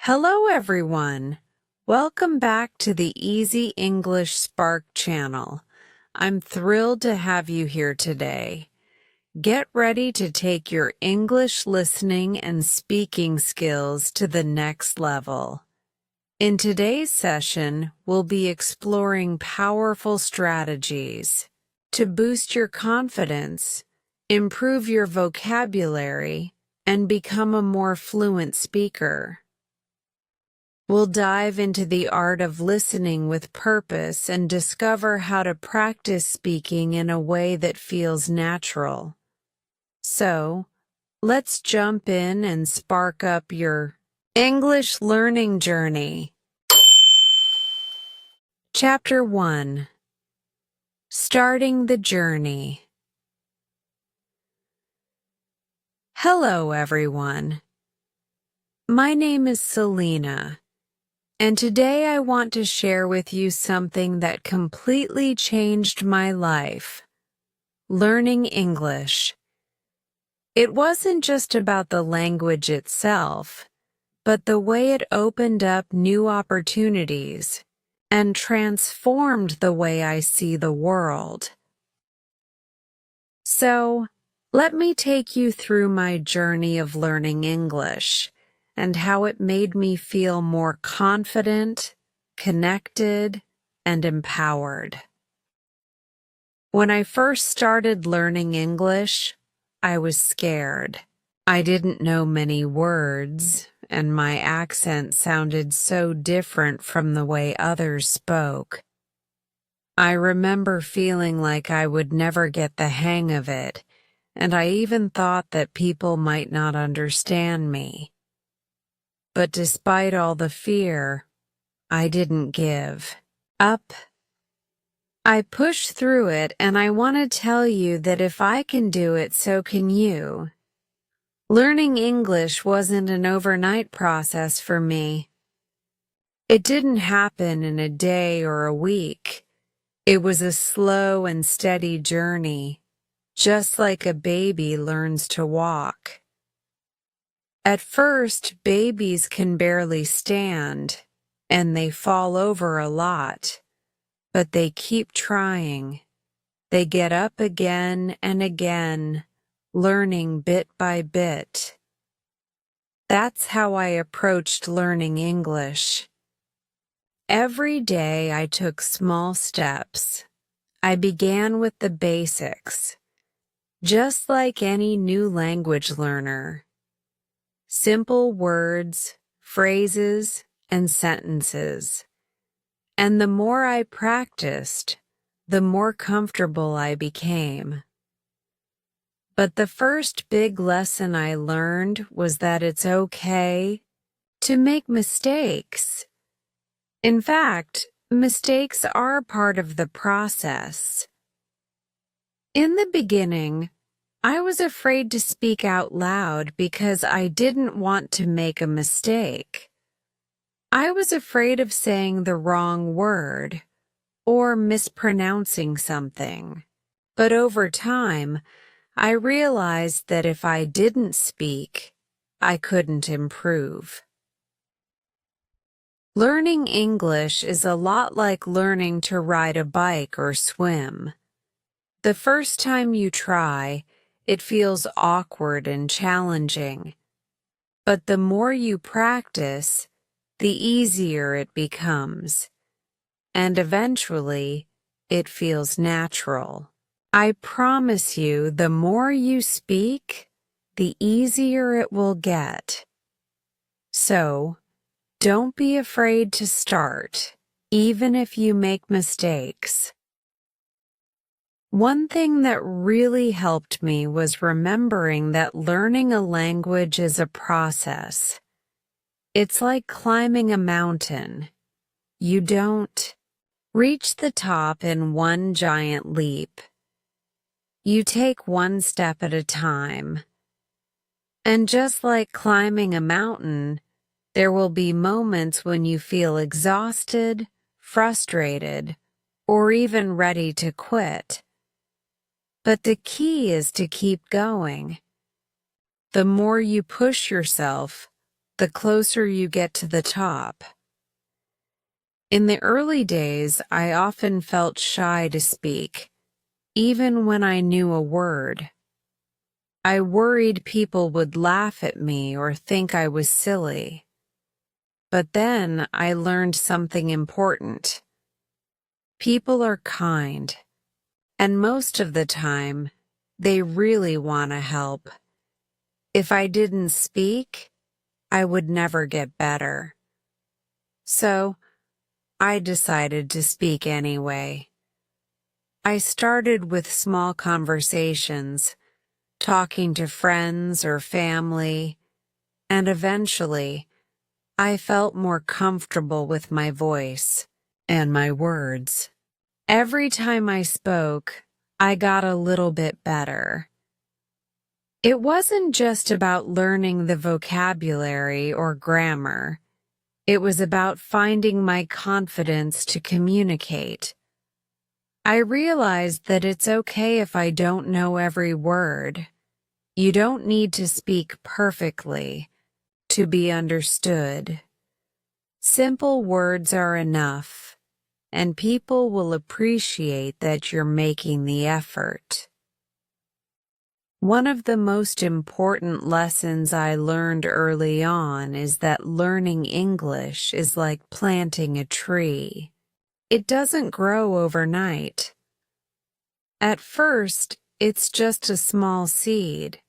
Hello, everyone. Welcome back to the Easy English Spark channel. I'm thrilled to have you here today. Get ready to take your English listening and speaking skills to the next level. In today's session, we'll be exploring powerful strategies to boost your confidence, improve your vocabulary, and become a more fluent speaker. We'll dive into the art of listening with purpose and discover how to practice speaking in a way that feels natural. So, let's jump in and spark up your English learning journey. Chapter 1: Starting the Journey. Hello, everyone. My name is Selena. And today I want to share with you something that completely changed my life: learning English. It wasn't just about the language itself, but the way it opened up new opportunities and transformed the way I see the world. So, let me take you through my journey of learning English and how it made me feel more confident, connected, and empowered. When I first started learning English, I was scared. I didn't know many words, and my accent sounded so different from the way others spoke. I remember feeling like I would never get the hang of it, and I even thought that people might not understand me. But despite all the fear, I didn't give up. I pushed through it, and I want to tell you that if I can do it, so can you. Learning English wasn't an overnight process for me. It didn't happen in a day or a week. It was a slow and steady journey, just like a baby learns to walk. At first, babies can barely stand, and they fall over a lot, but they keep trying. They get up again and again, learning bit by bit. That's how I approached learning English. Every day I took small steps. I began with the basics, just like any new language learner. Simple words, phrases, and sentences. And the more I practiced, the more comfortable I became. But the first big lesson I learned was that it's okay to make mistakes. In fact, mistakes are part of the process. In the beginning, I was afraid to speak out loud because I didn't want to make a mistake. I was afraid of saying the wrong word or mispronouncing something. But over time, I realized that if I didn't speak, I couldn't improve. Learning English is a lot like learning to ride a bike or swim. The first time you try, it feels awkward and challenging. But the more you practice, the easier it becomes. And eventually, it feels natural. I promise you, the more you speak, the easier it will get. So, don't be afraid to start, even if you make mistakes. One thing that really helped me was remembering that learning a language is a process. It's like climbing a mountain. You don't reach the top in one giant leap. You take one step at a time. And just like climbing a mountain, there will be moments when you feel exhausted, frustrated, or even ready to quit. But the key is to keep going. The more you push yourself, the closer you get to the top. In the early days, I often felt shy to speak, even when I knew a word. I worried people would laugh at me or think I was silly. But then I learned something important. People are kind, and most of the time, they really want to help. If I didn't speak, I would never get better. So, I decided to speak anyway. I started with small conversations, talking to friends or family, and eventually, I felt more comfortable with my voice and my words. Every time I spoke, I got a little bit better. It wasn't just about learning the vocabulary or grammar. It was about finding my confidence to communicate. I realized that it's okay if I don't know every word. You don't need to speak perfectly to be understood. Simple words are enough, and people will appreciate that you're making the effort. One of the most important lessons I learned early on is that learning English is like planting a tree. It doesn't grow overnight. At first, it's just a small seed,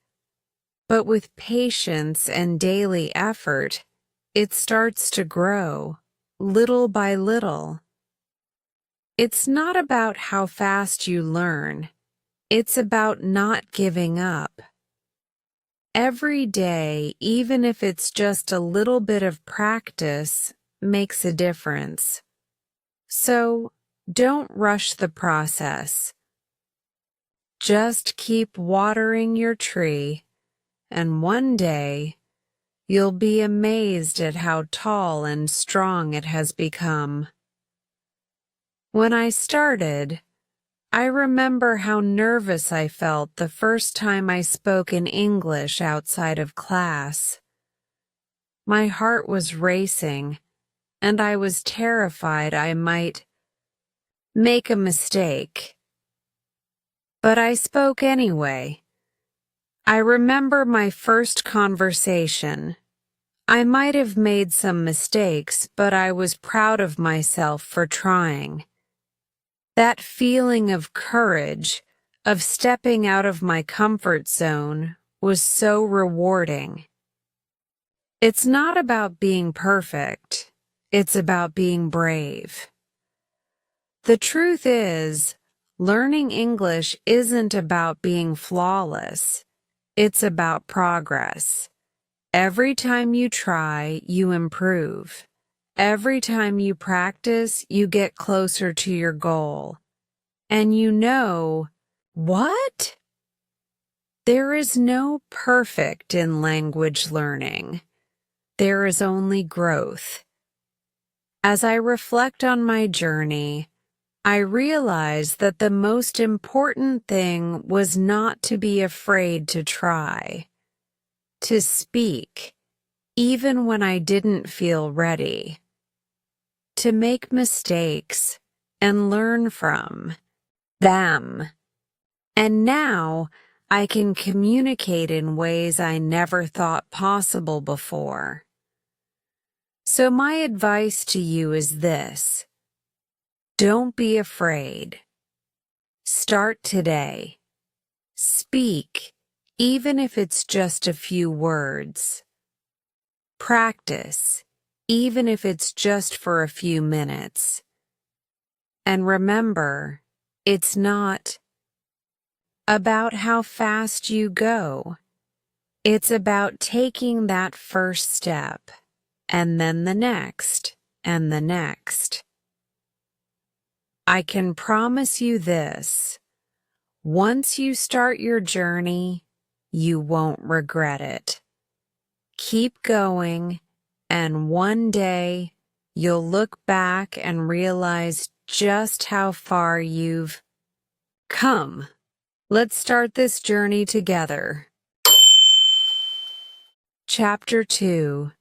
but with patience and daily effort, it starts to grow, little by little. It's not about how fast you learn. It's about not giving up. Every day, even if it's just a little bit of practice, makes a difference. So, don't rush the process. Just keep watering your tree, and one day, you'll be amazed at how tall and strong it has become. When I started, I remember how nervous I felt the first time I spoke in English outside of class. My heart was racing, and I was terrified I might make a mistake. But I spoke anyway. I remember my first conversation. I might have made some mistakes, but I was proud of myself for trying. That feeling of courage, of stepping out of my comfort zone, was so rewarding. It's not about being perfect. It's about being brave. The truth is, learning English isn't about being flawless. It's about progress. Every time you try, you improve. Every time you practice, you get closer to your goal. And you know, what? There is no perfect in language learning. There is only growth. As I reflect on my journey, I realize that the most important thing was not to be afraid to try, to speak, even when I didn't feel ready, to make mistakes and learn from them. And now I can communicate in ways I never thought possible before. So my advice to you is this: don't be afraid. Start today. Speak, even if it's just a few words. Practice, even if it's just for a few minutes. And remember, it's not about how fast you go. It's about taking that first step, and then the next, and the next. I can promise you this: once you start your journey, you won't regret it. Keep going, and one day you'll look back and realize just how far you've come. Let's start this journey together. Chapter 2: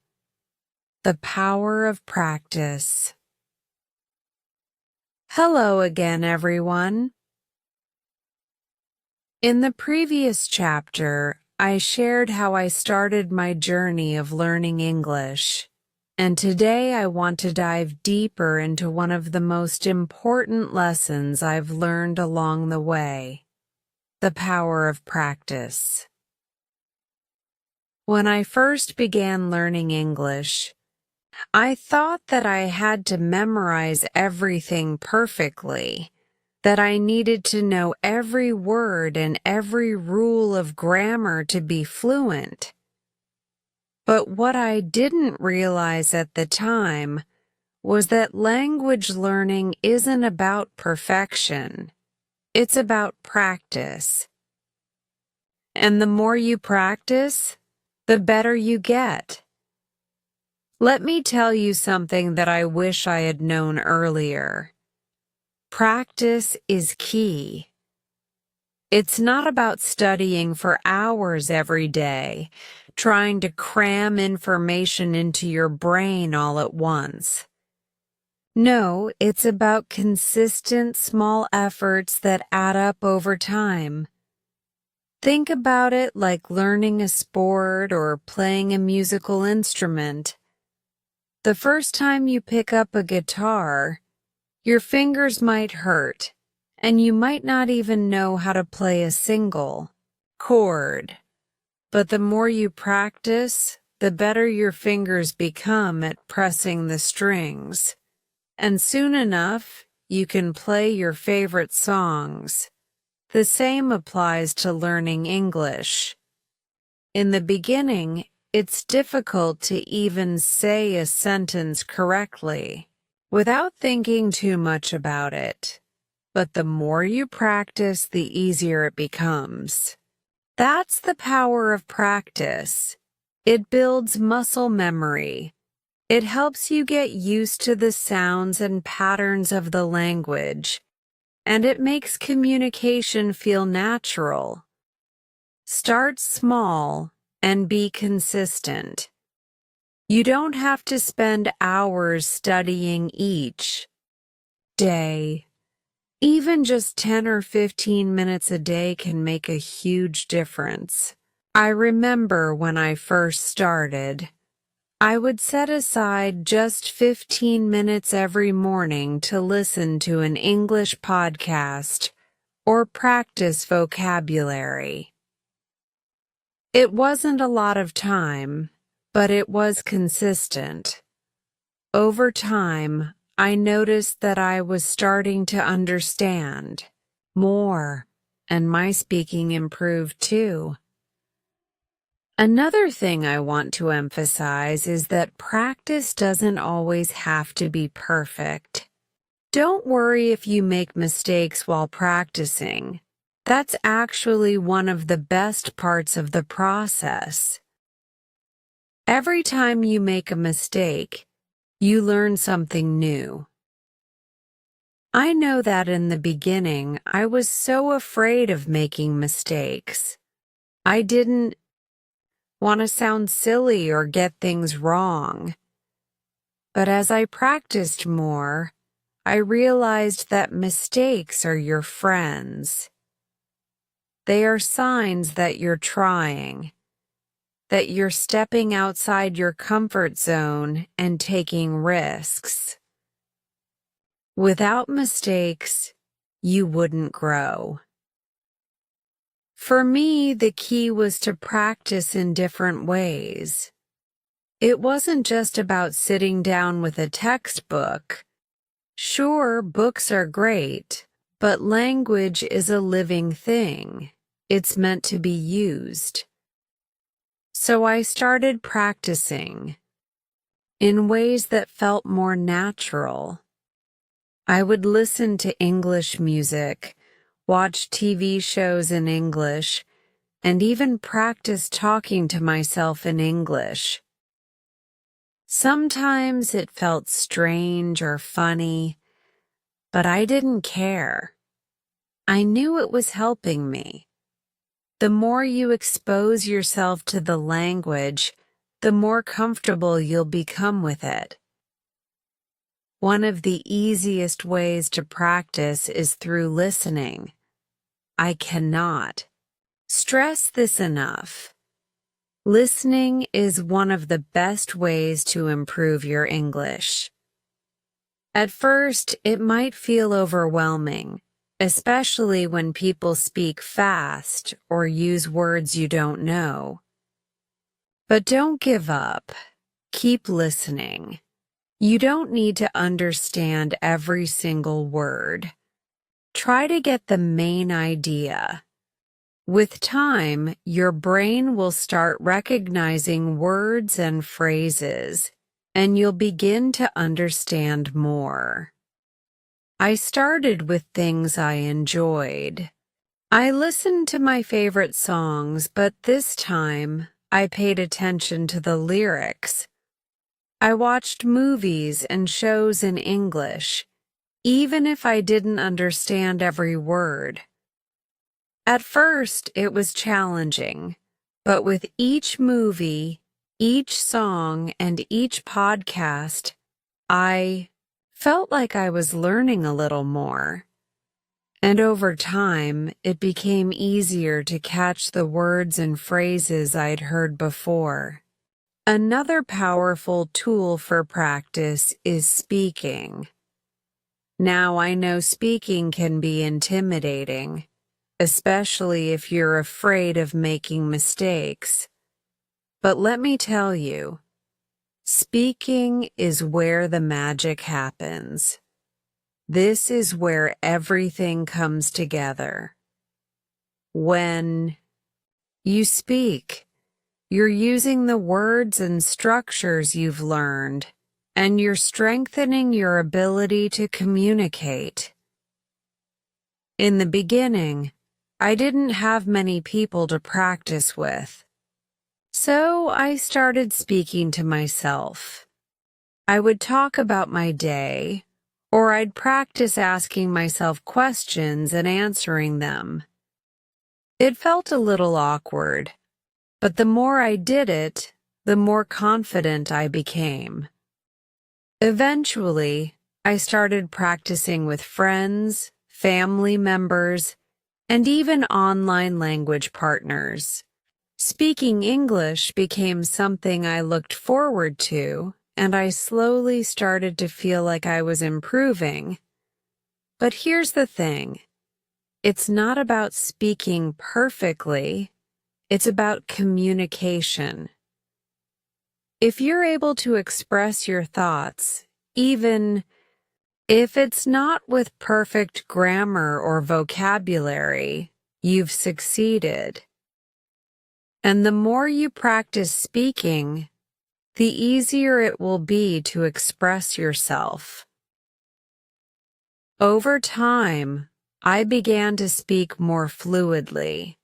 The power of practice. Hello again, everyone. In the previous chapter, I shared how I started my journey of learning English, and today I want to dive deeper into one of the most important lessons I've learned along the way: the power of practice. When I first began learning English, I thought that I had to memorize everything perfectly, that I needed to know every word and every rule of grammar to be fluent. But what I didn't realize at the time was that language learning isn't about perfection. It's about practice. And the more you practice, the better you get. Let me tell you something that I wish I had known earlier. Practice is key. It's not about studying for hours every day, trying to cram information into your brain all at once. No, it's about consistent small efforts that add up over time. Think about it like learning a sport or playing a musical instrument. The first time you pick up a guitar, your fingers might hurt, and you might not even know how to play a single chord. But the more you practice, the better your fingers become at pressing the strings. And soon enough, you can play your favorite songs. The same applies to learning English. In the beginning, it's difficult to even say a sentence correctly without thinking too much about it. But the more you practice, the easier it becomes. That's the power of practice. It builds muscle memory. It helps you get used to the sounds and patterns of the language, and it makes communication feel natural. Start small and be consistent. You don't have to spend hours studying each day. Even just 10 or 15 minutes a day can make a huge difference. I remember when I first started, I would set aside just 15 minutes every morning to listen to an English podcast or practice vocabulary. It wasn't a lot of time, but it was consistent. Over time, I noticed that I was starting to understand more, and my speaking improved too. Another thing I want to emphasize is that practice doesn't always have to be perfect. Don't worry if you make mistakes while practicing. That's actually one of the best parts of the process. Every time you make a mistake, you learn something new. I know that in the beginning, I was so afraid of making mistakes. I didn't want to sound silly or get things wrong. But as I practiced more, I realized that mistakes are your friends. They are signs that you're trying, that you're stepping outside your comfort zone and taking risks. Without mistakes, you wouldn't grow. For me, the key was to practice in different ways. It wasn't just about sitting down with a textbook. Sure, books are great, but language is a living thing. It's meant to be used. So I started practicing in ways that felt more natural. I would listen to English music, watch TV shows in English, and even practice talking to myself in English. Sometimes it felt strange or funny, but I didn't care. I knew it was helping me. The more you expose yourself to the language, the more comfortable you'll become with it. One of the easiest ways to practice is through listening. I cannot stress this enough. Listening is one of the best ways to improve your English. At first, it might feel overwhelming, especially when people speak fast or use words you don't know. But don't give up. Keep listening. You don't need to understand every single word. Try to get the main idea. With time, your brain will start recognizing words and phrases, and you'll begin to understand more. I started with things I enjoyed. I listened to my favorite songs, but this time I paid attention to the lyrics. I watched movies and shows in English, even if I didn't understand every word. At first, it was challenging, but with each movie, each song, and each podcast, I felt like I was learning a little more. And over time, it became easier to catch the words and phrases I'd heard before. Another powerful tool for practice is speaking. Now I know speaking can be intimidating, especially if you're afraid of making mistakes. But let me tell you, speaking is where the magic happens. This is where everything comes together. When you speak, you're using the words and structures you've learned, and you're strengthening your ability to communicate. In the beginning, I didn't have many people to practice with, so I started speaking to myself. I would talk about my day, or I'd practice asking myself questions and answering them. It felt a little awkward, but the more I did it, the more confident I became. Eventually, I started practicing with friends, family members, and even online language partners. Speaking English became something I looked forward to, and I slowly started to feel like I was improving. But here's the thing. It's not about speaking perfectly. It's about communication. If you're able to express your thoughts, even if it's not with perfect grammar or vocabulary, you've succeeded. And the more you practice speaking, the easier it will be to express yourself. Over time, I began to speak more fluidly.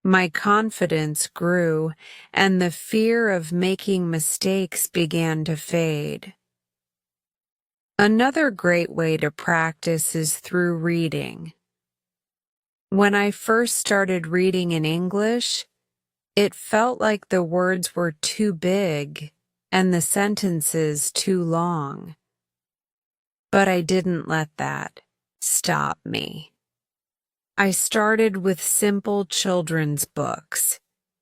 My confidence grew, and the fear of making mistakes began to fade. Another great way to practice is through reading. When I first started reading in English, it felt like the words were too big and the sentences too long. But I didn't let that stop me. I started with simple children's books,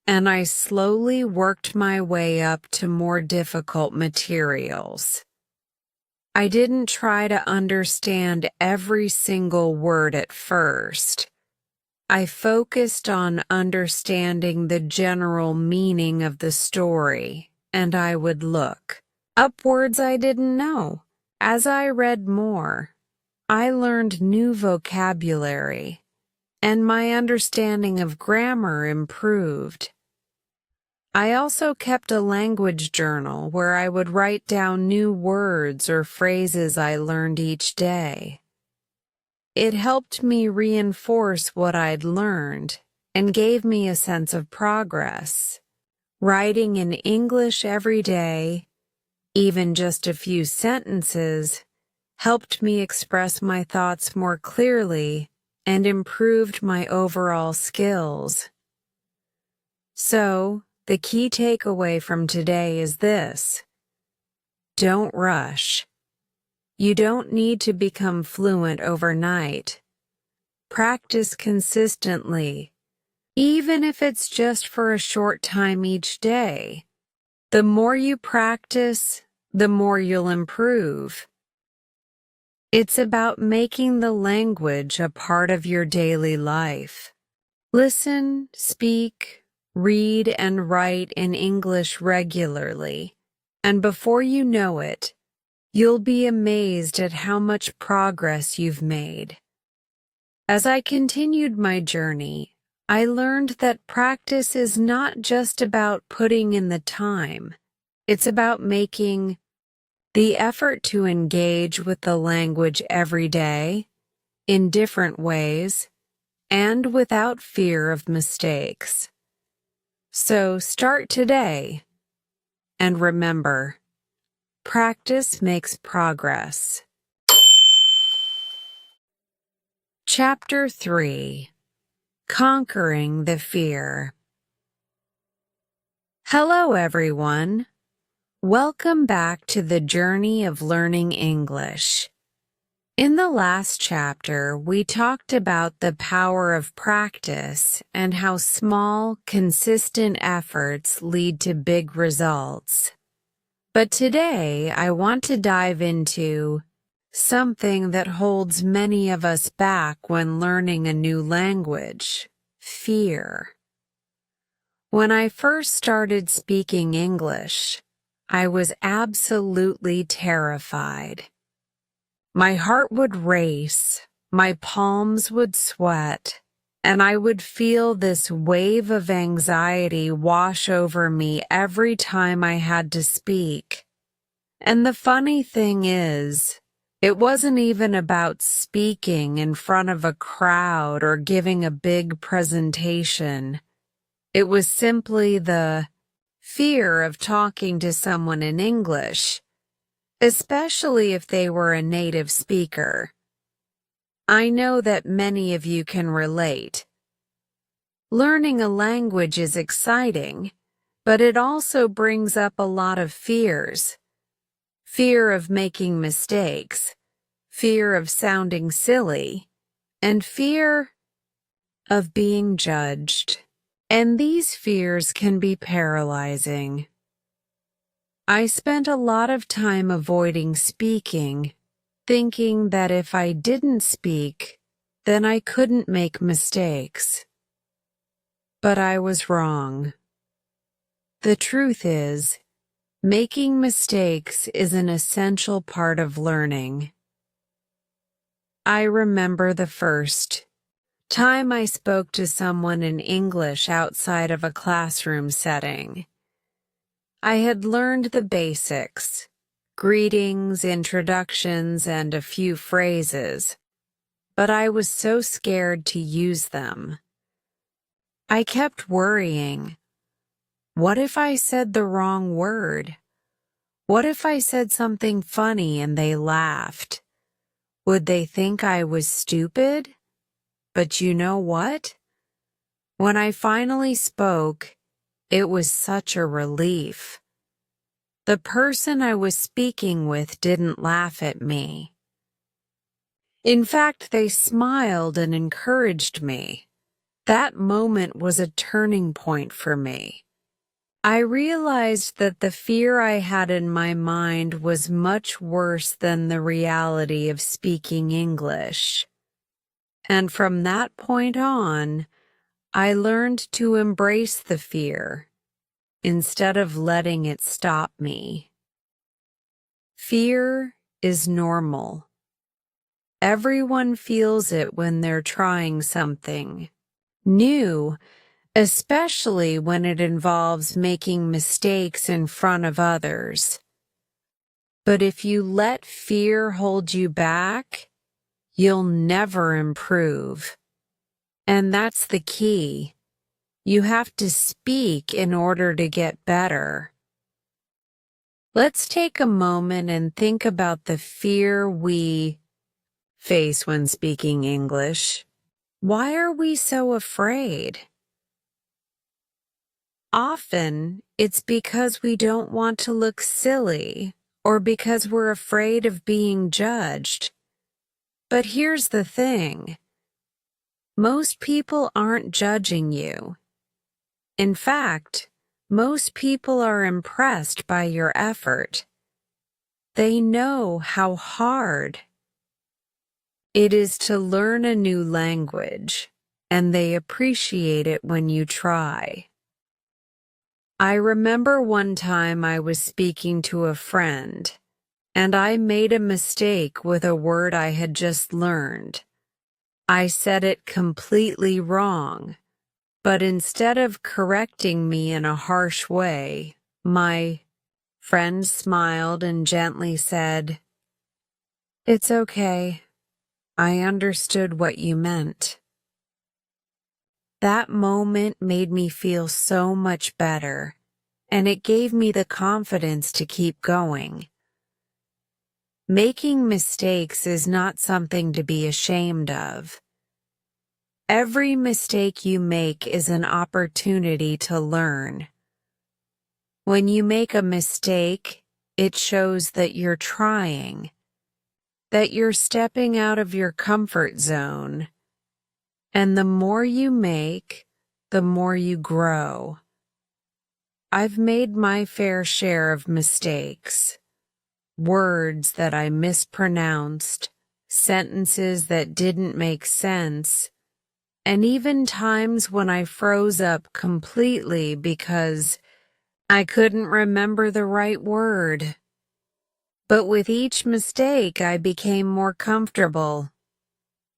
and I slowly worked my way up to more difficult materials. I didn't try to understand every single word at first. I focused on understanding the general meaning of the story, and I would look up words I didn't know. As I read more, I learned new vocabulary, and my understanding of grammar improved. I also kept a language journal where I would write down new words or phrases I learned each day. It helped me reinforce what I'd learned and gave me a sense of progress. Writing in English every day, even just a few sentences, helped me express my thoughts more clearly and improved my overall skills. So, the key takeaway from today is this: don't rush. You don't need to become fluent overnight. Practice consistently, even if it's just for a short time each day. The more you practice, the more you'll improve. It's about making the language a part of your daily life. Listen, speak, read, and write in English regularly, and before you know it, you'll be amazed at how much progress you've made. As I continued my journey, I learned that practice is not just about putting in the time. It's about making the effort to engage with the language every day, in different ways, and without fear of mistakes. So start today, and remember, practice makes progress. Chapter 3: Conquering the Fear. Hello, everyone. Welcome back to the journey of learning English. In the last chapter, we talked about the power of practice and how small, consistent efforts lead to big results. But today, I want to dive into something that holds many of us back when learning a new language: fear. When I first started speaking English, I was absolutely terrified. My heart would race, my palms would sweat, and I would feel this wave of anxiety wash over me every time I had to speak. And the funny thing is, it wasn't even about speaking in front of a crowd or giving a big presentation. It was simply the fear of talking to someone in English, especially if they were a native speaker. I know that many of you can relate. Learning a language is exciting, but it also brings up a lot of fears. Fear of making mistakes, fear of sounding silly, and fear of being judged. And these fears can be paralyzing. I spent a lot of time avoiding speaking, thinking that if I didn't speak, then I couldn't make mistakes. But I was wrong. The truth is, making mistakes is an essential part of learning. I remember the first time I spoke to someone in English outside of a classroom setting. I had learned the basics: greetings, introductions, and a few phrases, but I was so scared to use them. I kept worrying. What if I said the wrong word? What if I said something funny and they laughed? Would they think I was stupid? But you know what? When I finally spoke, it was such a relief. The person I was speaking with didn't laugh at me. In fact, they smiled and encouraged me. That moment was a turning point for me. I realized that the fear I had in my mind was much worse than the reality of speaking English. And from that point on, I learned to embrace the fear instead of letting it stop me. Fear is normal. Everyone feels it when they're trying something new, especially when it involves making mistakes in front of others. But if you let fear hold you back, you'll never improve. And that's the key. You have to speak in order to get better. Let's take a moment and think about the fear we face when speaking English. Why are we so afraid? Often, it's because we don't want to look silly or because we're afraid of being judged. But here's the thing. Most people aren't judging you. In fact, most people are impressed by your effort. They know how hard it is to learn a new language, and they appreciate it when you try. I remember one time I was speaking to a friend, and I made a mistake with a word I had just learned. I said it completely wrong, but instead of correcting me in a harsh way, my friend smiled and gently said, "It's okay. I understood what you meant." That moment made me feel so much better, and it gave me the confidence to keep going. Making mistakes is not something to be ashamed of. Every mistake you make is an opportunity to learn. When you make a mistake, it shows that you're trying, that you're stepping out of your comfort zone. And the more you make, the more you grow. I've made my fair share of mistakes. Words that I mispronounced, sentences that didn't make sense, and even times when I froze up completely because I couldn't remember the right word. But with each mistake, I became more comfortable.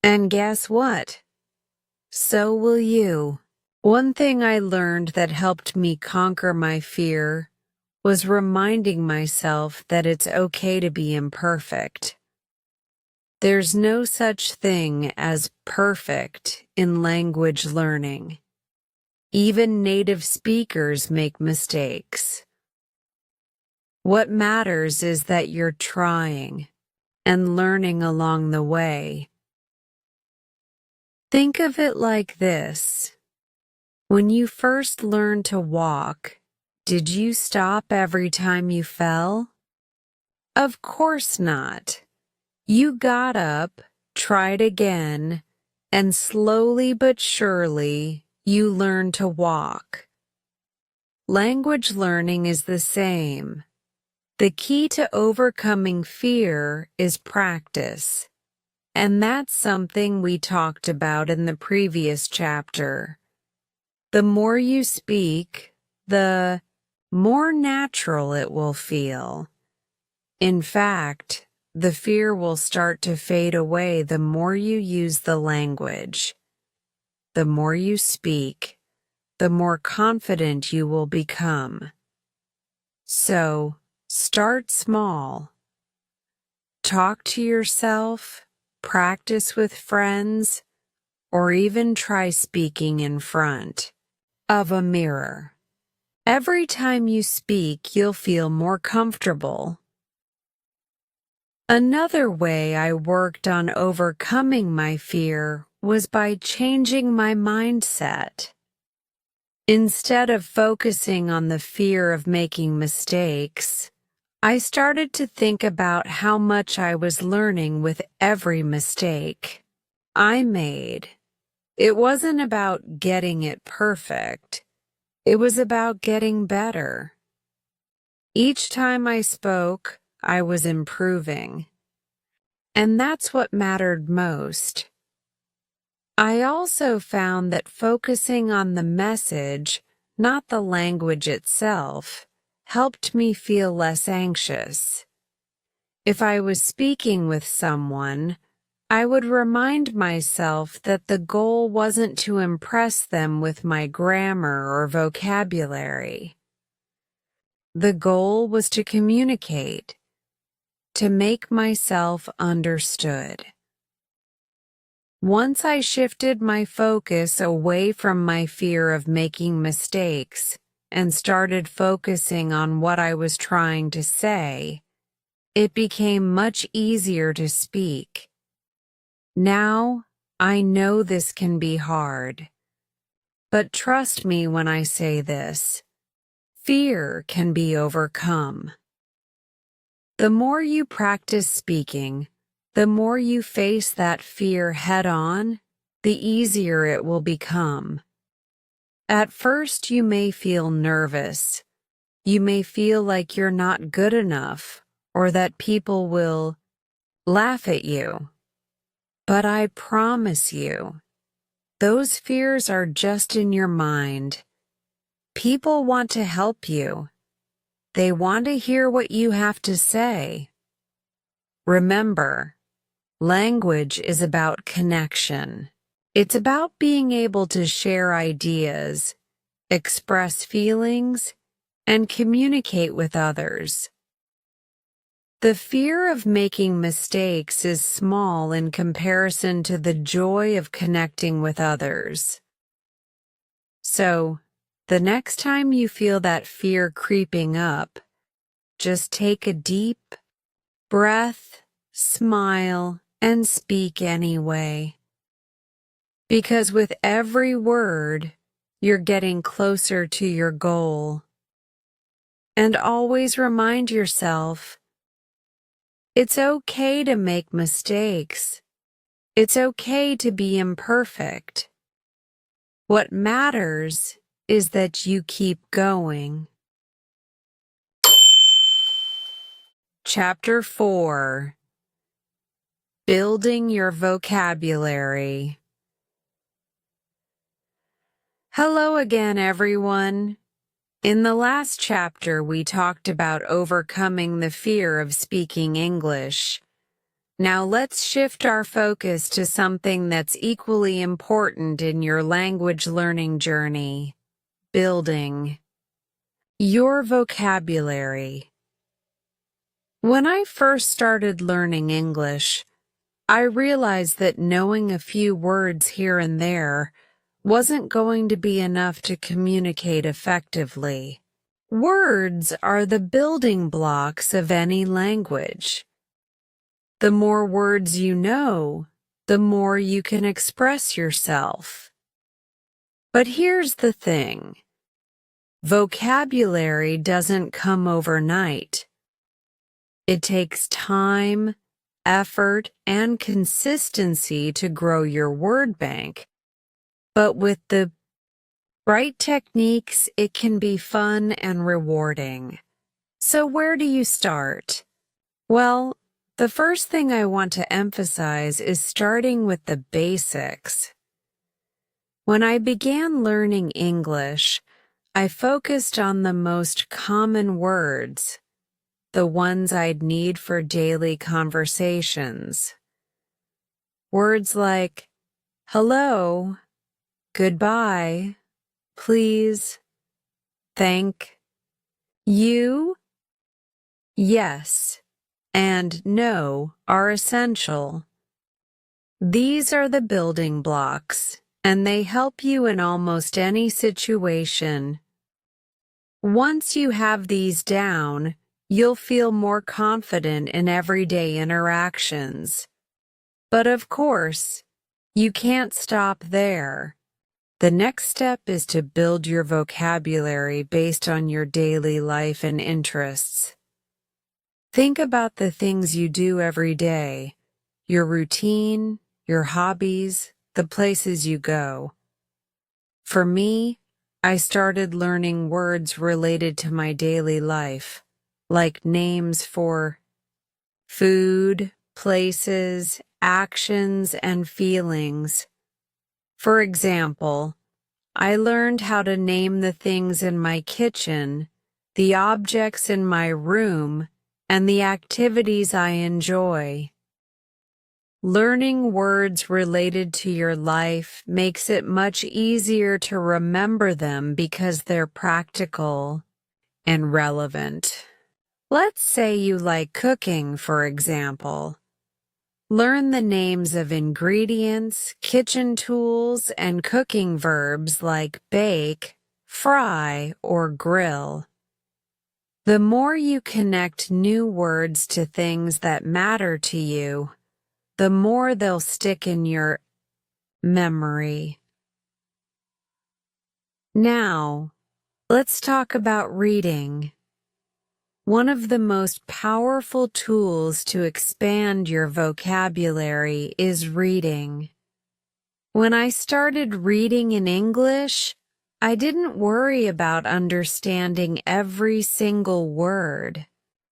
And guess what? So will you. One thing I learned that helped me conquer my fear was reminding myself that it's okay to be imperfect. There's no such thing as perfect in language learning. Even native speakers make mistakes. What matters is that you're trying and learning along the way. Think of it like this. When you first learned to walk, did you stop every time you fell? Of course not. You got up, tried again, and slowly but surely, you learned to walk. Language learning is the same. The key to overcoming fear is practice. And that's something we talked about in the previous chapter. The more you speak, the more natural it will feel. In fact, the fear will start to fade away the more you use the language. The more you speak, the more confident you will become. So, start small. Talk to yourself, practice with friends, or even try speaking in front of a mirror. Every time you speak, you'll feel more comfortable. Another way I worked on overcoming my fear was by changing my mindset. Instead of focusing on the fear of making mistakes, I started to think about how much I was learning with every mistake I made. It wasn't about getting it perfect. It was about getting better. Each time I spoke, I was improving. And that's what mattered most. I also found that focusing on the message, not the language itself, helped me feel less anxious. If I was speaking with someone, I would remind myself that the goal wasn't to impress them with my grammar or vocabulary. The goal was to communicate, to make myself understood. Once I shifted my focus away from my fear of making mistakes and started focusing on what I was trying to say, it became much easier to speak. Now, I know this can be hard. But trust me when I say this, fear can be overcome. The more you practice speaking, the more you face that fear head-on, the easier it will become. At first, you may feel nervous. You may feel like you're not good enough or that people will laugh at you. But I promise you, those fears are just in your mind. People want to help you. They want to hear what you have to say. Remember, language is about connection. It's about being able to share ideas, express feelings, and communicate with others. The fear of making mistakes is small in comparison to the joy of connecting with others. So, the next time you feel that fear creeping up, just take a deep breath, smile, and speak anyway. Because with every word, you're getting closer to your goal. And always remind yourself, it's okay to make mistakes. It's okay to be imperfect. What matters is that you keep going. Chapter 4. Building your vocabulary. Hello again, everyone. In the last chapter, we talked about overcoming the fear of speaking English. Now let's shift our focus to something that's equally important in your language learning journey: building your vocabulary. When I first started learning English, I realized that knowing a few words here and there wasn't going to be enough to communicate effectively. Words are the building blocks of any language. The more words you know, the more you can express yourself. But here's the thing. Vocabulary doesn't come overnight. It takes time, effort, and consistency to grow your word bank. But with the right techniques, it can be fun and rewarding. So where do you start? Well, the first thing I want to emphasize is starting with the basics. When I began learning English, I focused on the most common words, the ones I'd need for daily conversations. Words like hello, goodbye, please, thank you, yes, and no are essential. These are the building blocks, and they help you in almost any situation. Once you have these down, you'll feel more confident in everyday interactions. But of course, you can't stop there. The next step is to build your vocabulary based on your daily life and interests. Think about the things you do every day, your routine, your hobbies, the places you go. For me, I started learning words related to my daily life, like names for food, places, actions, and feelings. For example, I learned how to name the things in my kitchen, the objects in my room, and the activities I enjoy. Learning words related to your life makes it much easier to remember them because they're practical and relevant. Let's say you like cooking, for example. Learn the names of ingredients, kitchen tools, and cooking verbs like bake, fry, or grill. The more you connect new words to things that matter to you, the more they'll stick in your memory. Now, Let's talk about reading. One of the most powerful tools to expand your vocabulary is reading. When I started reading in English, I didn't worry about understanding every single word.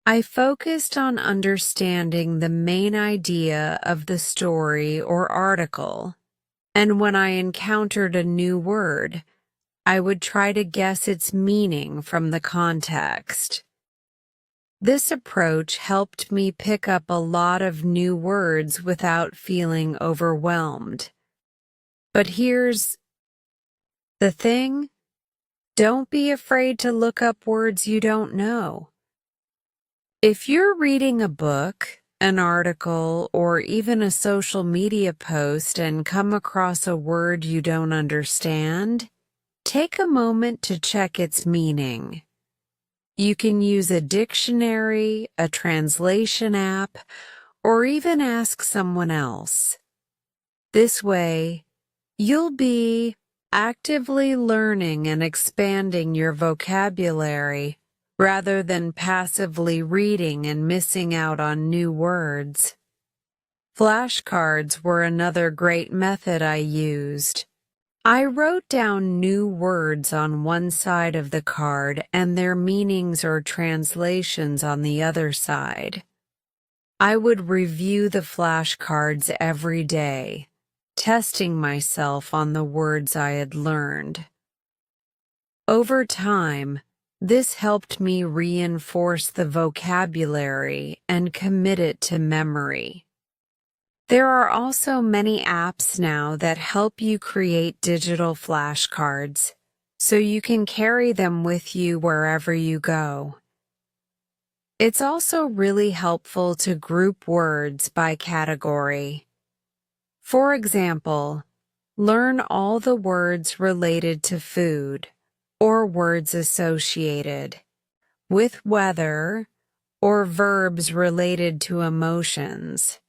I focused on understanding the main idea of the story or article, and when I encountered a new word, I would try to guess its meaning from the context. This approach helped me pick up a lot of new words without feeling overwhelmed. But here's the thing: don't be afraid to look up words you don't know. If you're reading a book, an article, or even a social media post and come across a word you don't understand, take a moment to check its meaning. You can use a dictionary, a translation app, or even ask someone else. This way, you'll be actively learning and expanding your vocabulary rather than passively reading and missing out on new words. Flashcards were another great method I used. I wrote down new words on one side of the card and their meanings or translations on the other side. I would review the flashcards every day, testing myself on the words I had learned. Over time, this helped me reinforce the vocabulary and commit it to memory. There are also many apps now that help you create digital flashcards, so you can carry them with you wherever you go. It's also really helpful to group words by category. For example, learn all the words related to food, or words associated with weather, or verbs related to emotions.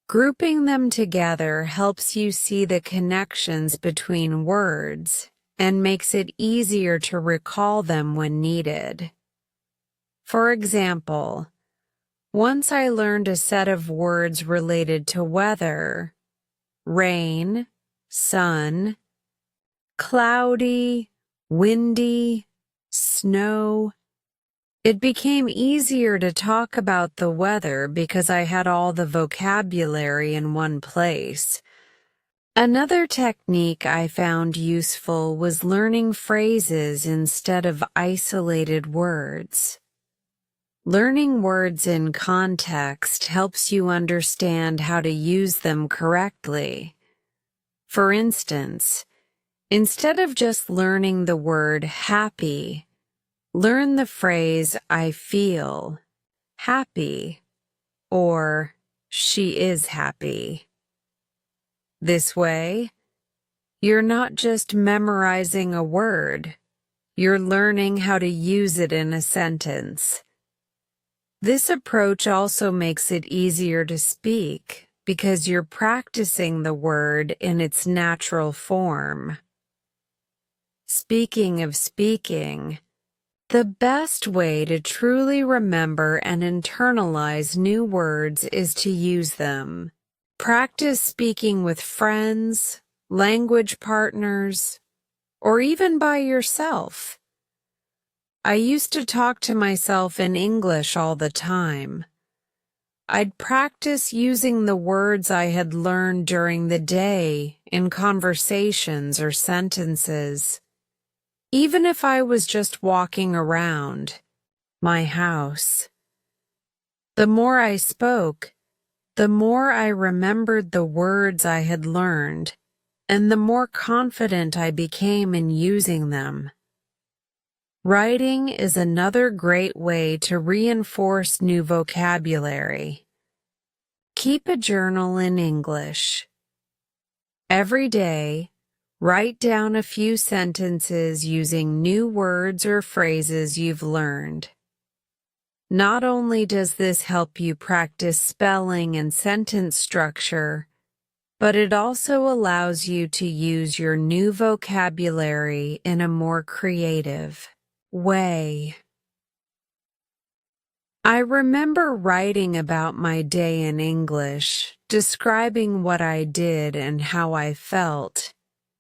Grouping them together helps you see the connections between words and makes it easier to recall them when needed. For example, once I learned a set of words related to weather: rain, sun, cloudy, windy, snow. It became easier to talk about the weather because I had all the vocabulary in one place. Another technique I found useful was learning phrases instead of isolated words. Learning words in context helps you understand how to use them correctly. For instance, instead of just learning the word happy, learn the phrase "I feel happy" or "she is happy." This way, you're not just memorizing a word, you're learning how to use it in a sentence. This approach also makes it easier to speak because you're practicing the word in its natural form. Speaking of speaking, the best way to truly remember and internalize new words is to use them. Practice speaking with friends, language partners, or even by yourself. I used to talk to myself in English all the time. I'd practice using the words I had learned during the day in conversations or sentences. Even if I was just walking around my house. The more I spoke, the more I remembered the words I had learned, and the more confident I became in using them. Writing is another great way to reinforce new vocabulary. Keep a journal in English. Every day, write down a few sentences using new words or phrases you've learned. Not only does this help you practice spelling and sentence structure, but it also allows you to use your new vocabulary in a more creative way. I remember writing about my day in English, describing what I did and how I felt,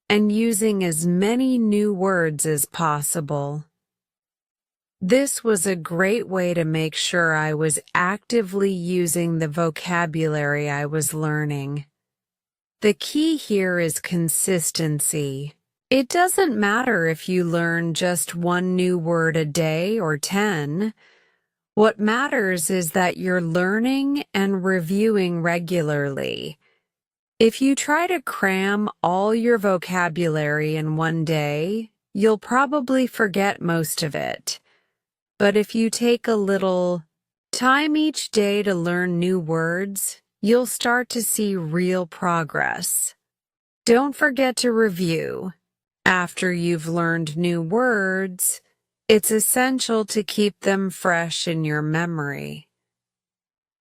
and using as many new words as possible. This was a great way to make sure I was actively using the vocabulary I was learning. The key here is consistency. It doesn't matter if you learn just one new word a day or 10. What matters is that you're learning and reviewing regularly. If you try to cram all your vocabulary in one day, you'll probably forget most of it. But if you take a little time each day to learn new words, you'll start to see real progress. Don't forget to review. After you've learned new words, it's essential to keep them fresh in your memory.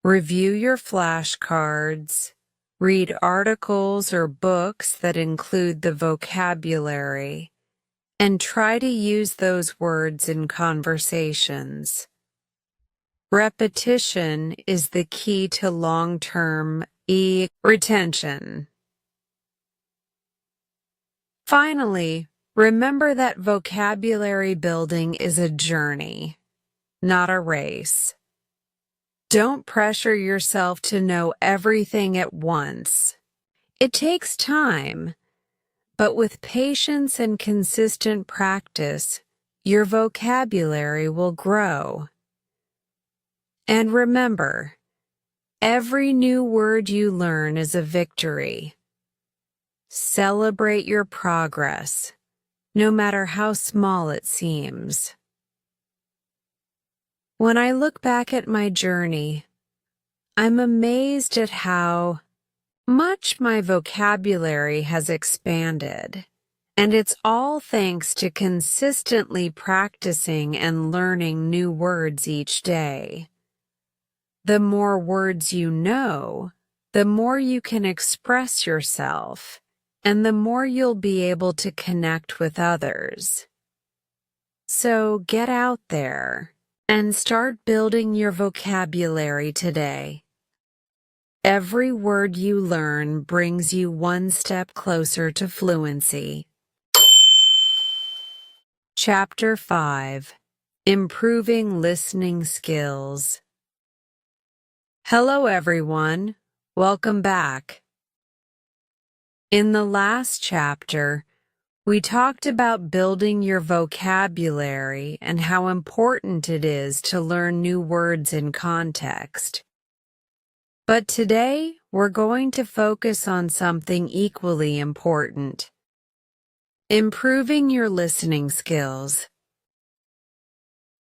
Review your flashcards. Read articles or books that include the vocabulary, and try to use those words in conversations. Repetition is the key to long-term retention. Finally, remember that vocabulary building is a journey, not a race. Don't pressure yourself to know everything at once. It takes time, but with patience and consistent practice, your vocabulary will grow. And remember, every new word you learn is a victory. Celebrate your progress, no matter how small it seems. When I look back at my journey, I'm amazed at how much my vocabulary has expanded, and it's all thanks to consistently practicing and learning new words each day. The more words you know, the more you can express yourself, and the more you'll be able to connect with others. So get out there and start building your vocabulary today. Every word you learn brings you one step closer to fluency. Chapter 5: Improving Listening Skills. Hello everyone, welcome back. In the last chapter, we talked about building your vocabulary and how important it is to learn new words in context. But today, we're going to focus on something equally important: improving your listening skills.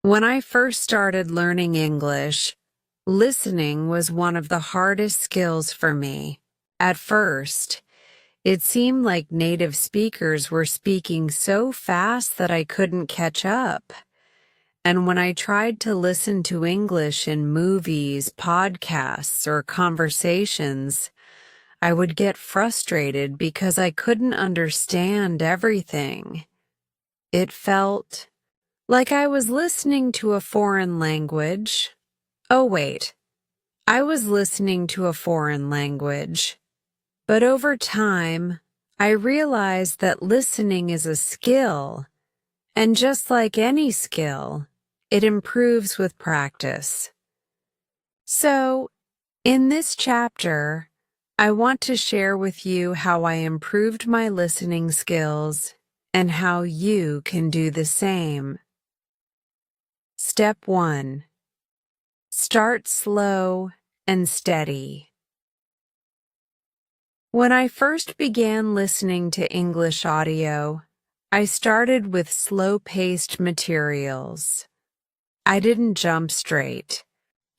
When I first started learning English, listening was one of the hardest skills for me. At first, it seemed like native speakers were speaking so fast that I couldn't catch up. And when I tried to listen to English in movies, podcasts, or conversations, I would get frustrated because I couldn't understand everything. It felt like I was listening to a foreign language. Oh, wait. I was listening to a foreign language. But over time, I realized that listening is a skill, and just like any skill, it improves with practice. So, in this chapter, I want to share with you how I improved my listening skills and how you can do the same. Step 1. Start slow and steady. When I first began listening to English audio, I started with slow-paced materials. I didn't jump straight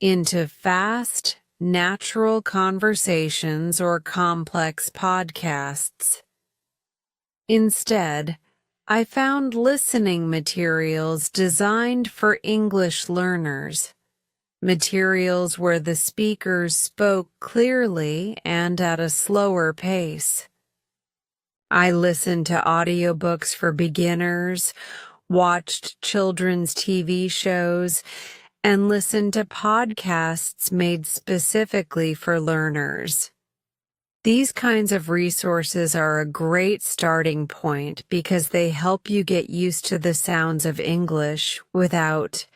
into fast, natural conversations or complex podcasts. Instead, I found listening materials designed for English learners, materials where the speakers spoke clearly and at a slower pace. I listened to audiobooks for beginners, watched children's TV shows, and listened to podcasts made specifically for learners. These kinds of resources are a great starting point because they help you get used to the sounds of English without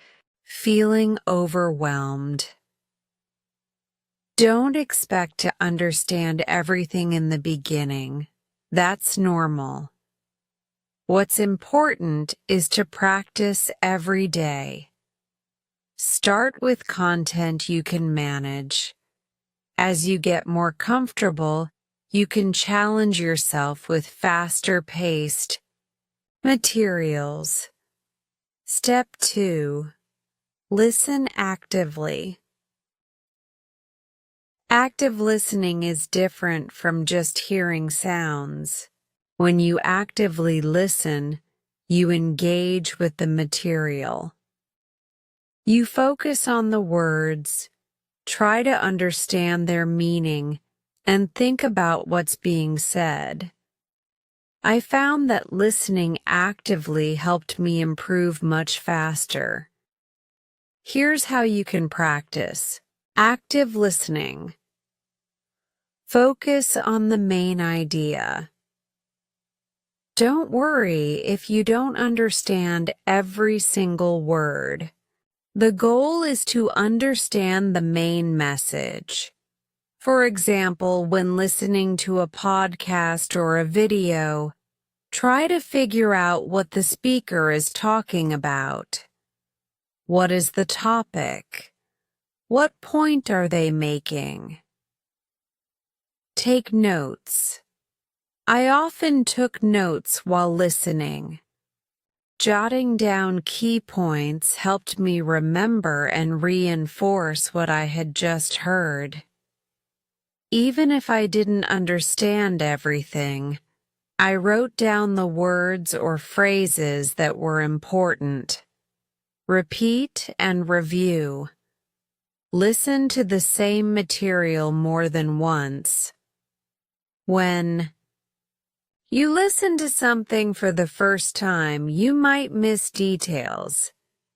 feeling overwhelmed. Don't expect to understand everything in the beginning. That's normal. What's important is to practice every day. Start with content you can manage. As you get more comfortable, you can challenge yourself with faster-paced materials. Step 2. Listen actively. Active listening is different from just hearing sounds. When you actively listen, you engage with the material. You focus on the words, try to understand their meaning, and think about what's being said. I found that listening actively helped me improve much faster. Here's how you can practice. Active listening. Focus on the main idea. Don't worry if you don't understand every single word. The goal is to understand the main message. For example, when listening to a podcast or a video, try to figure out what the speaker is talking about. What is the topic? What point are they making? Take notes. I often took notes while listening. Jotting down key points helped me remember and reinforce what I had just heard. Even if I didn't understand everything, I wrote down the words or phrases that were important. Repeat and review. Listen to the same material more than once. When you listen to something for the first time, you might miss details,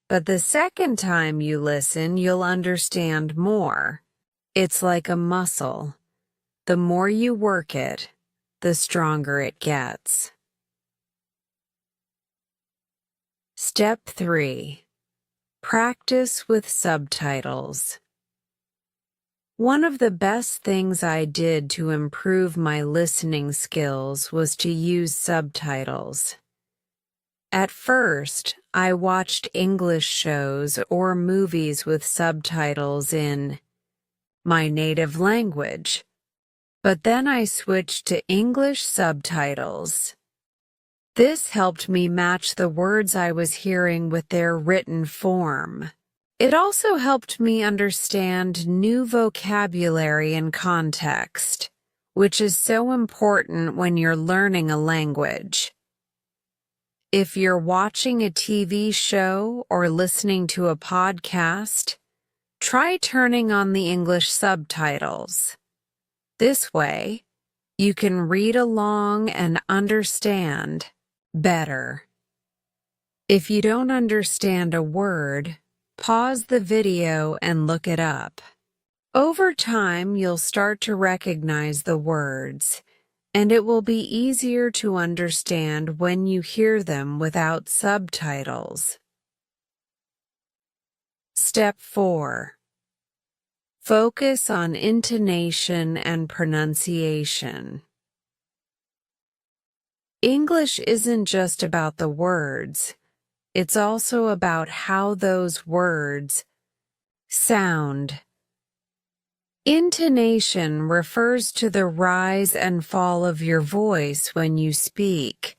but the second time you listen, you'll understand more. It's like a muscle. The more you work it, the stronger it gets. Step 3. Practice with subtitles. One of the best things I did to improve my listening skills was to use subtitles. At first, I watched English shows or movies with subtitles in my native language, but then I switched to English subtitles. This helped me match the words I was hearing with their written form. It also helped me understand new vocabulary and context, which is so important when you're learning a language. If you're watching a TV show or listening to a podcast, try turning on the English subtitles. This way, you can read along and understand better. If you don't understand a word, pause the video and look it up. Over time, you'll start to recognize the words, and it will be easier to understand when you hear them without subtitles. Step 4. Focus on intonation and pronunciation. English isn't just about the words. It's also about how those words sound. Intonation refers to the rise and fall of your voice when you speak,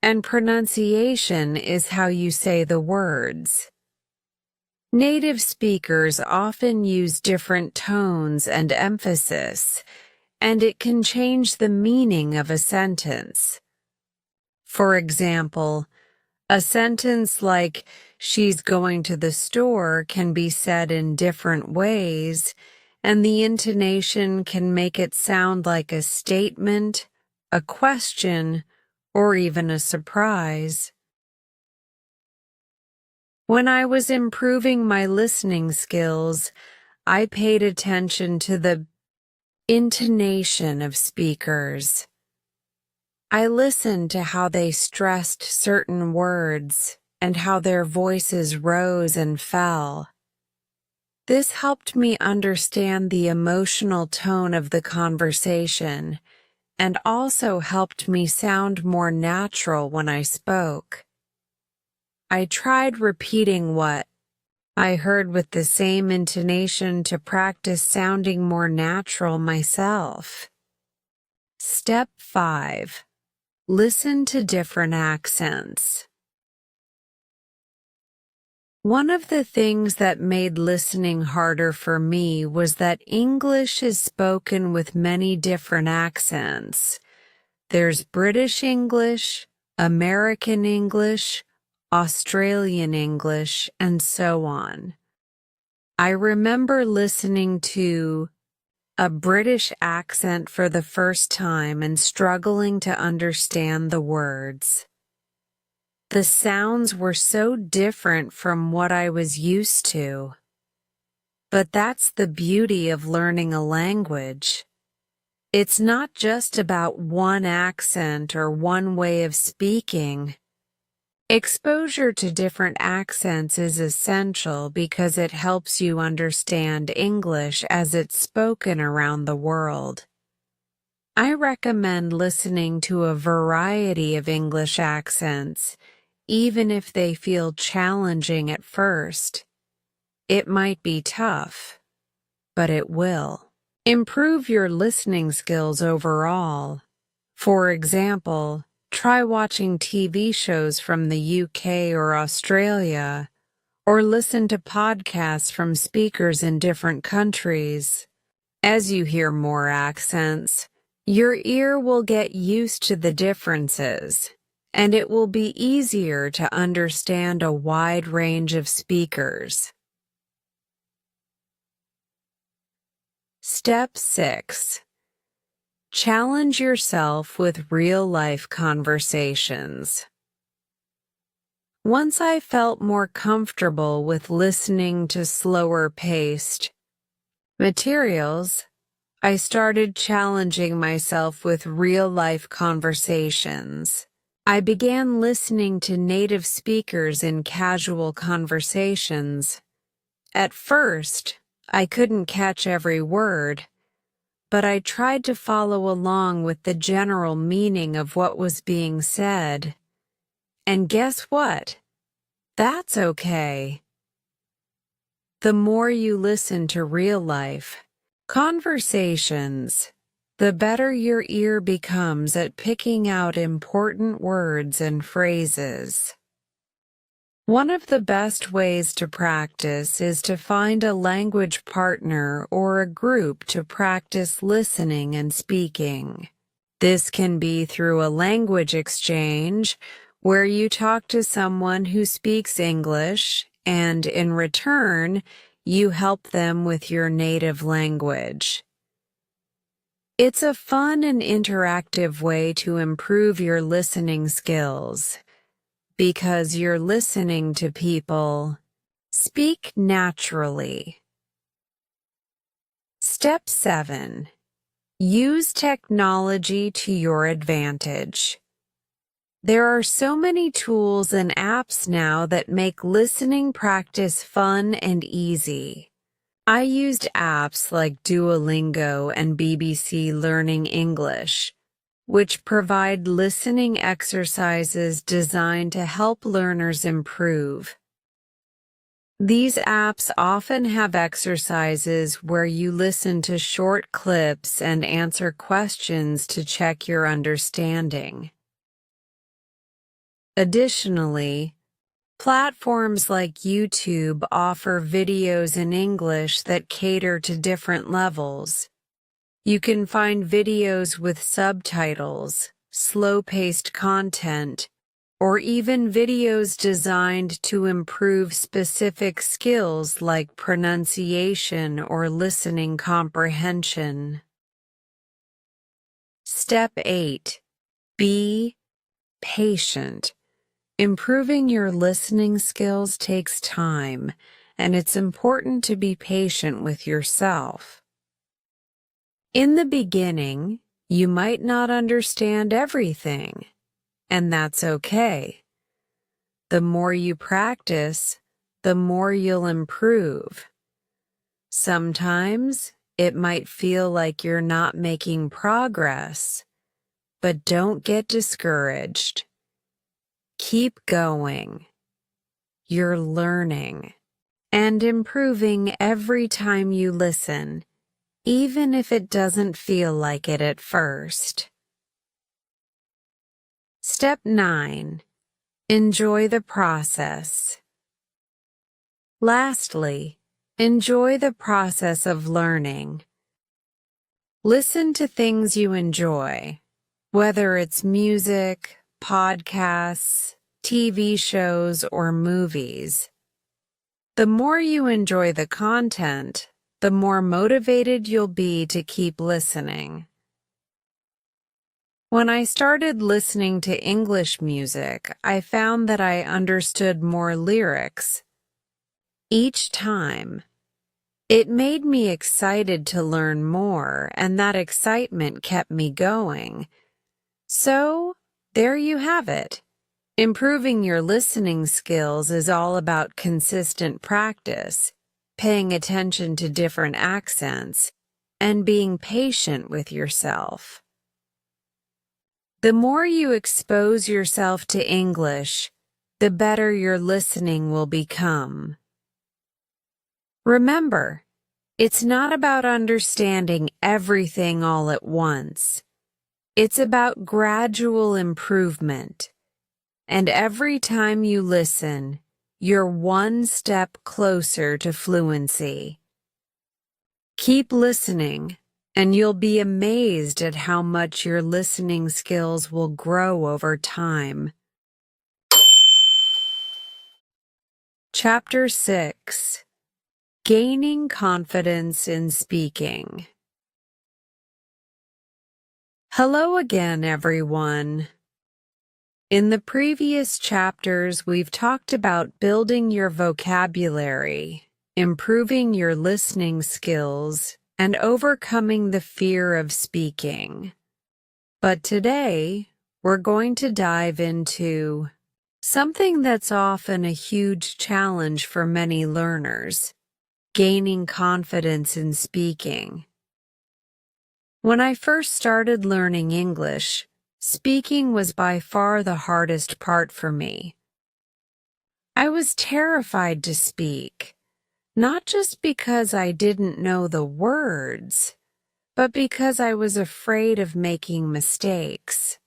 and pronunciation is how you say the words. Native speakers often use different tones and emphasis, and it can change the meaning of a sentence. For example, A sentence like, "She's going to the store," can be said in different ways, and the intonation can make it sound like a statement, a question, or even a surprise. When I was improving my listening skills, I paid attention to the intonation of speakers. I listened to how they stressed certain words and how their voices rose and fell. This helped me understand the emotional tone of the conversation and also helped me sound more natural when I spoke. I tried repeating what I heard with the same intonation to practice sounding more natural myself. Step 5. Listen to different accents. One of the things that made listening harder for me was that English is spoken with many different accents. There's British English, American English, Australian English, and so on. I remember listening to a British accent for the first time and struggling to understand the words. The sounds were so different from what I was used to. But that's the beauty of learning a language. It's not just about one accent or one way of speaking. Exposure to different accents is essential because it helps you understand English as it's spoken around the world. I recommend listening to a variety of English accents, even if they feel challenging at first. It might be tough, but it will improve your listening skills overall. For example, try watching TV shows from the UK or Australia, or listen to podcasts from speakers in different countries. As you hear more accents, your ear will get used to the differences, and it will be easier to understand a wide range of speakers. Step 6. Challenge yourself with real-life conversations. Once I felt more comfortable with listening to slower-paced materials, I started challenging myself with real-life conversations. I began listening to native speakers in casual conversations. At first, I couldn't catch every word, but I tried to follow along with the general meaning of what was being said. And guess what? That's okay. The more you listen to real-life conversations, the better your ear becomes at picking out important words and phrases. One of the best ways to practice is to find a language partner or a group to practice listening and speaking. This can be through a language exchange, where you talk to someone who speaks English, and in return, you help them with your native language. It's a fun and interactive way to improve your listening skills, because you're listening to people speak naturally. Step 7. Use technology to your advantage. There are so many tools and apps now that make listening practice fun and easy. I used apps like Duolingo and BBC Learning English, which provide listening exercises designed to help learners improve. These apps often have exercises where you listen to short clips and answer questions to check your understanding. Additionally, platforms like YouTube offer videos in English that cater to different levels. You can find videos with subtitles, slow-paced content, or even videos designed to improve specific skills like pronunciation or listening comprehension. Step 8. Be patient. Improving your listening skills takes time, and it's important to be patient with yourself. In the beginning, you might not understand everything, and that's okay. The more you practice, the more you'll improve. Sometimes it might feel like you're not making progress, but don't get discouraged. Keep going. You're learning and improving every time you listen, even if it doesn't feel like it at first. Step 9. Enjoy the process. Lastly, enjoy the process of learning. Listen to things you enjoy, whether it's music, podcasts, TV shows, or movies. The more you enjoy the content, the more motivated you'll be to keep listening. When I started listening to English music, I found that I understood more lyrics each time. It made me excited to learn more, and that excitement kept me going. So, there you have it. Improving your listening skills is all about consistent practice, paying attention to different accents, and being patient with yourself. The more you expose yourself to English, the better your listening will become. Remember, it's not about understanding everything all at once. It's about gradual improvement. And every time you listen, you're one step closer to fluency. Keep listening, and you'll be amazed at how much your listening skills will grow over time. Chapter 6. Gaining Confidence in Speaking. Hello again, everyone. In the previous chapters, we've talked about building your vocabulary, improving your listening skills, and overcoming the fear of speaking. But today, we're going to dive into something that's often a huge challenge for many learners: gaining confidence in speaking. When I first started learning English, speaking was by far the hardest part for me. I was terrified to speak, not just because I didn't know the words, but because I was afraid of making mistakes.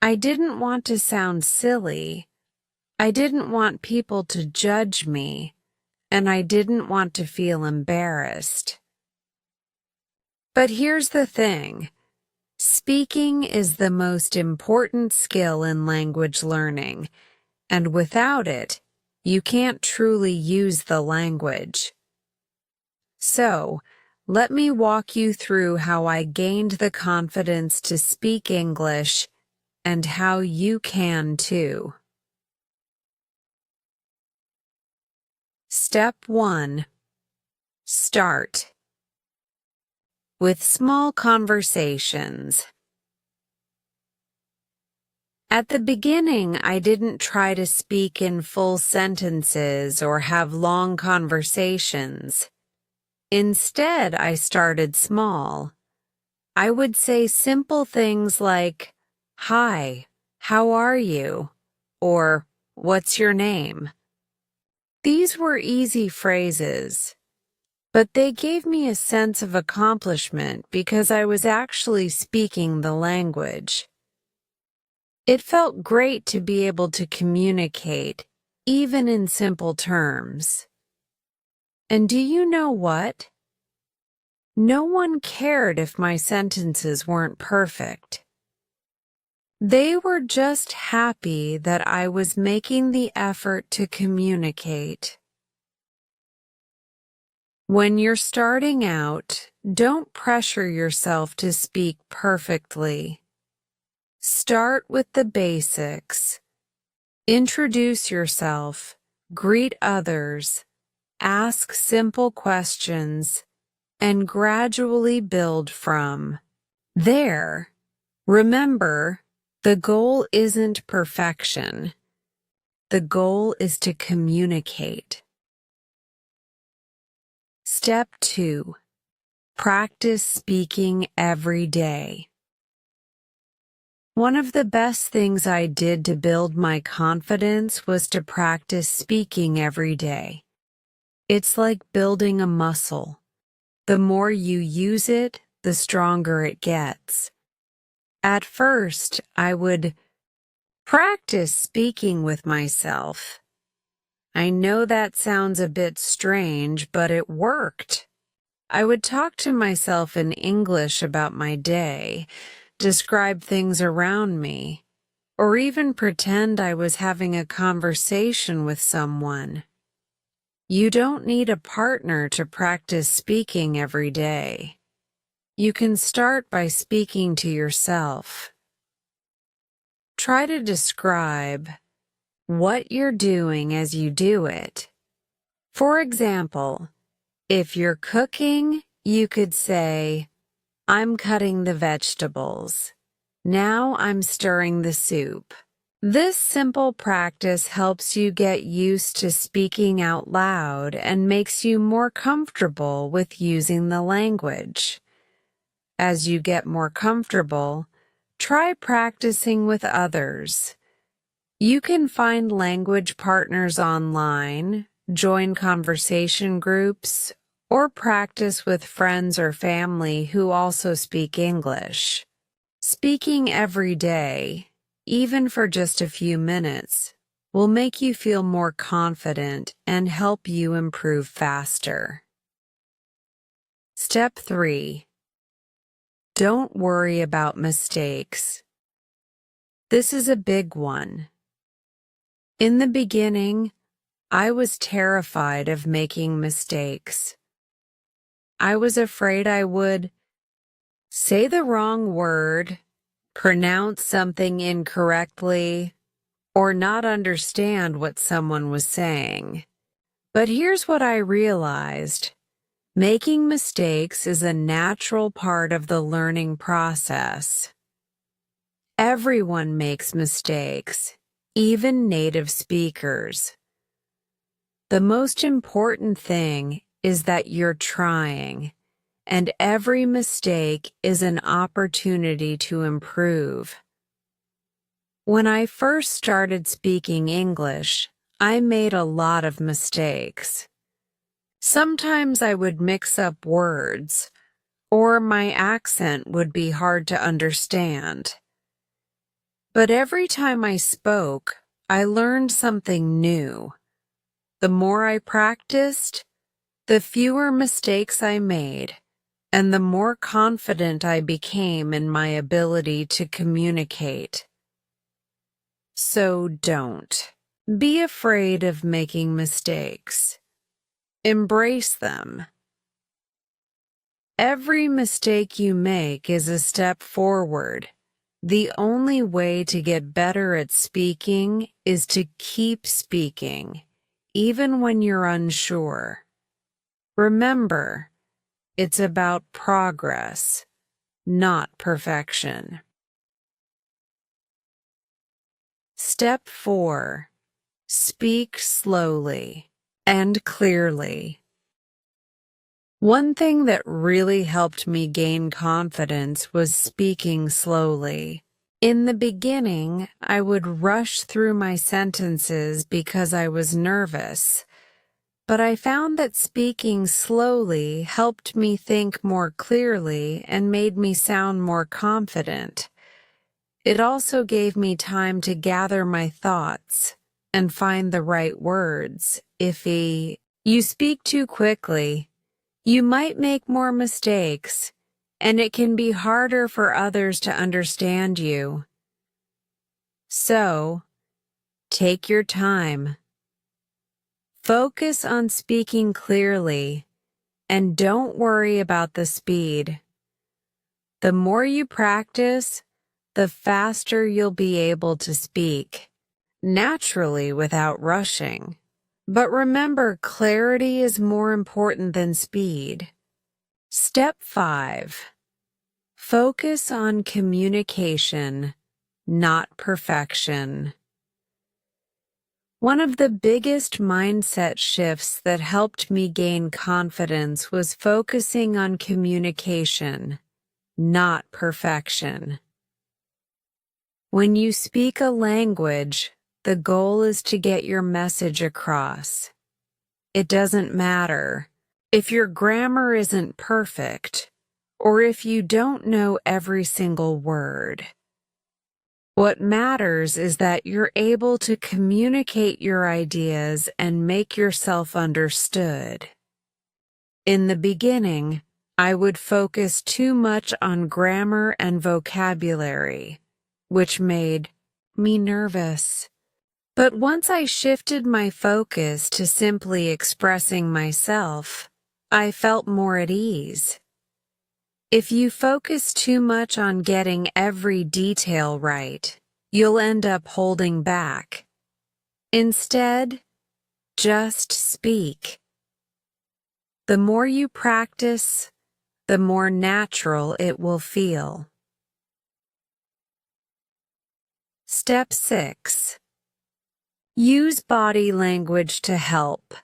I didn't want to sound silly, I didn't want people to judge me, and I didn't want to feel embarrassed. But here's the thing. Speaking is the most important skill in language learning, and without it, you can't truly use the language. So, let me walk you through how I gained the confidence to speak English and how you can too. Step 1. Start with small conversations. At the beginning, I didn't try to speak in full sentences or have long conversations. Instead, I started small. I would say simple things like, "Hi, how are you?" or "What's your name?" These were easy phrases, but they gave me a sense of accomplishment because I was actually speaking the language. It felt great to be able to communicate, even in simple terms. And do you know what? No one cared if my sentences weren't perfect. They were just happy that I was making the effort to communicate. When you're starting out, don't pressure yourself to speak perfectly. Start with the basics. Introduce yourself, greet others, ask simple questions, and gradually build from there. Remember, the goal isn't perfection. The goal is to communicate. Step 2. Practice speaking every day. One of the best things I did to build my confidence was to practice speaking every day. It's like building a muscle. The more you use it, the stronger it gets. At first, I would practice speaking with myself. I know that sounds a bit strange, but it worked. I would talk to myself in English about my day, describe things around me, or even pretend I was having a conversation with someone. You don't need a partner to practice speaking every day. You can start by speaking to yourself. Try to describe what you're doing as you do it. For example, if you're cooking, you could say, "I'm cutting the vegetables. Now I'm stirring the soup." This simple practice helps you get used to speaking out loud and makes you more comfortable with using the language. As you get more comfortable, try practicing with others. You can find language partners online, join conversation groups, or practice with friends or family who also speak English. Speaking every day, even for just a few minutes, will make you feel more confident and help you improve faster. Step 3. Don't worry about mistakes. This is a big one. In the beginning, I was terrified of making mistakes. I was afraid I would say the wrong word, pronounce something incorrectly, or not understand what someone was saying. But here's what I realized. Making mistakes is a natural part of the learning process. Everyone makes mistakes, even native speakers. The most important thing is that you're trying, and every mistake is an opportunity to improve. When I first started speaking English, I made a lot of mistakes. Sometimes I would mix up words, or my accent would be hard to understand. But every time I spoke, I learned something new. The more I practiced, the fewer mistakes I made, and the more confident I became in my ability to communicate. So don't be afraid of making mistakes. Embrace them. Every mistake you make is a step forward. The only way to get better at speaking is to keep speaking, even when you're unsure. Remember, it's about progress, not perfection. Step 4. Speak slowly and clearly. One thing that really helped me gain confidence was speaking slowly. In the beginning, I would rush through my sentences because I was nervous, but I found that speaking slowly helped me think more clearly and made me sound more confident. It also gave me time to gather my thoughts and find the right words. If you speak too quickly, you might make more mistakes, and it can be harder for others to understand you. So, take your time. Focus on speaking clearly, and don't worry about the speed. The more you practice, the faster you'll be able to speak, naturally without rushing. But remember, clarity is more important than speed. Step 5. Focus on communication, not perfection. One of the biggest mindset shifts that helped me gain confidence was focusing on communication, not perfection. When you speak a language, the goal is to get your message across. It doesn't matter if your grammar isn't perfect or if you don't know every single word. What matters is that you're able to communicate your ideas and make yourself understood. In the beginning, I would focus too much on grammar and vocabulary, which made me nervous. But once I shifted my focus to simply expressing myself, I felt more at ease. If you focus too much on getting every detail right, you'll end up holding back. Instead, just speak. The more you practice, the more natural it will feel. Step 6. Use body language to help.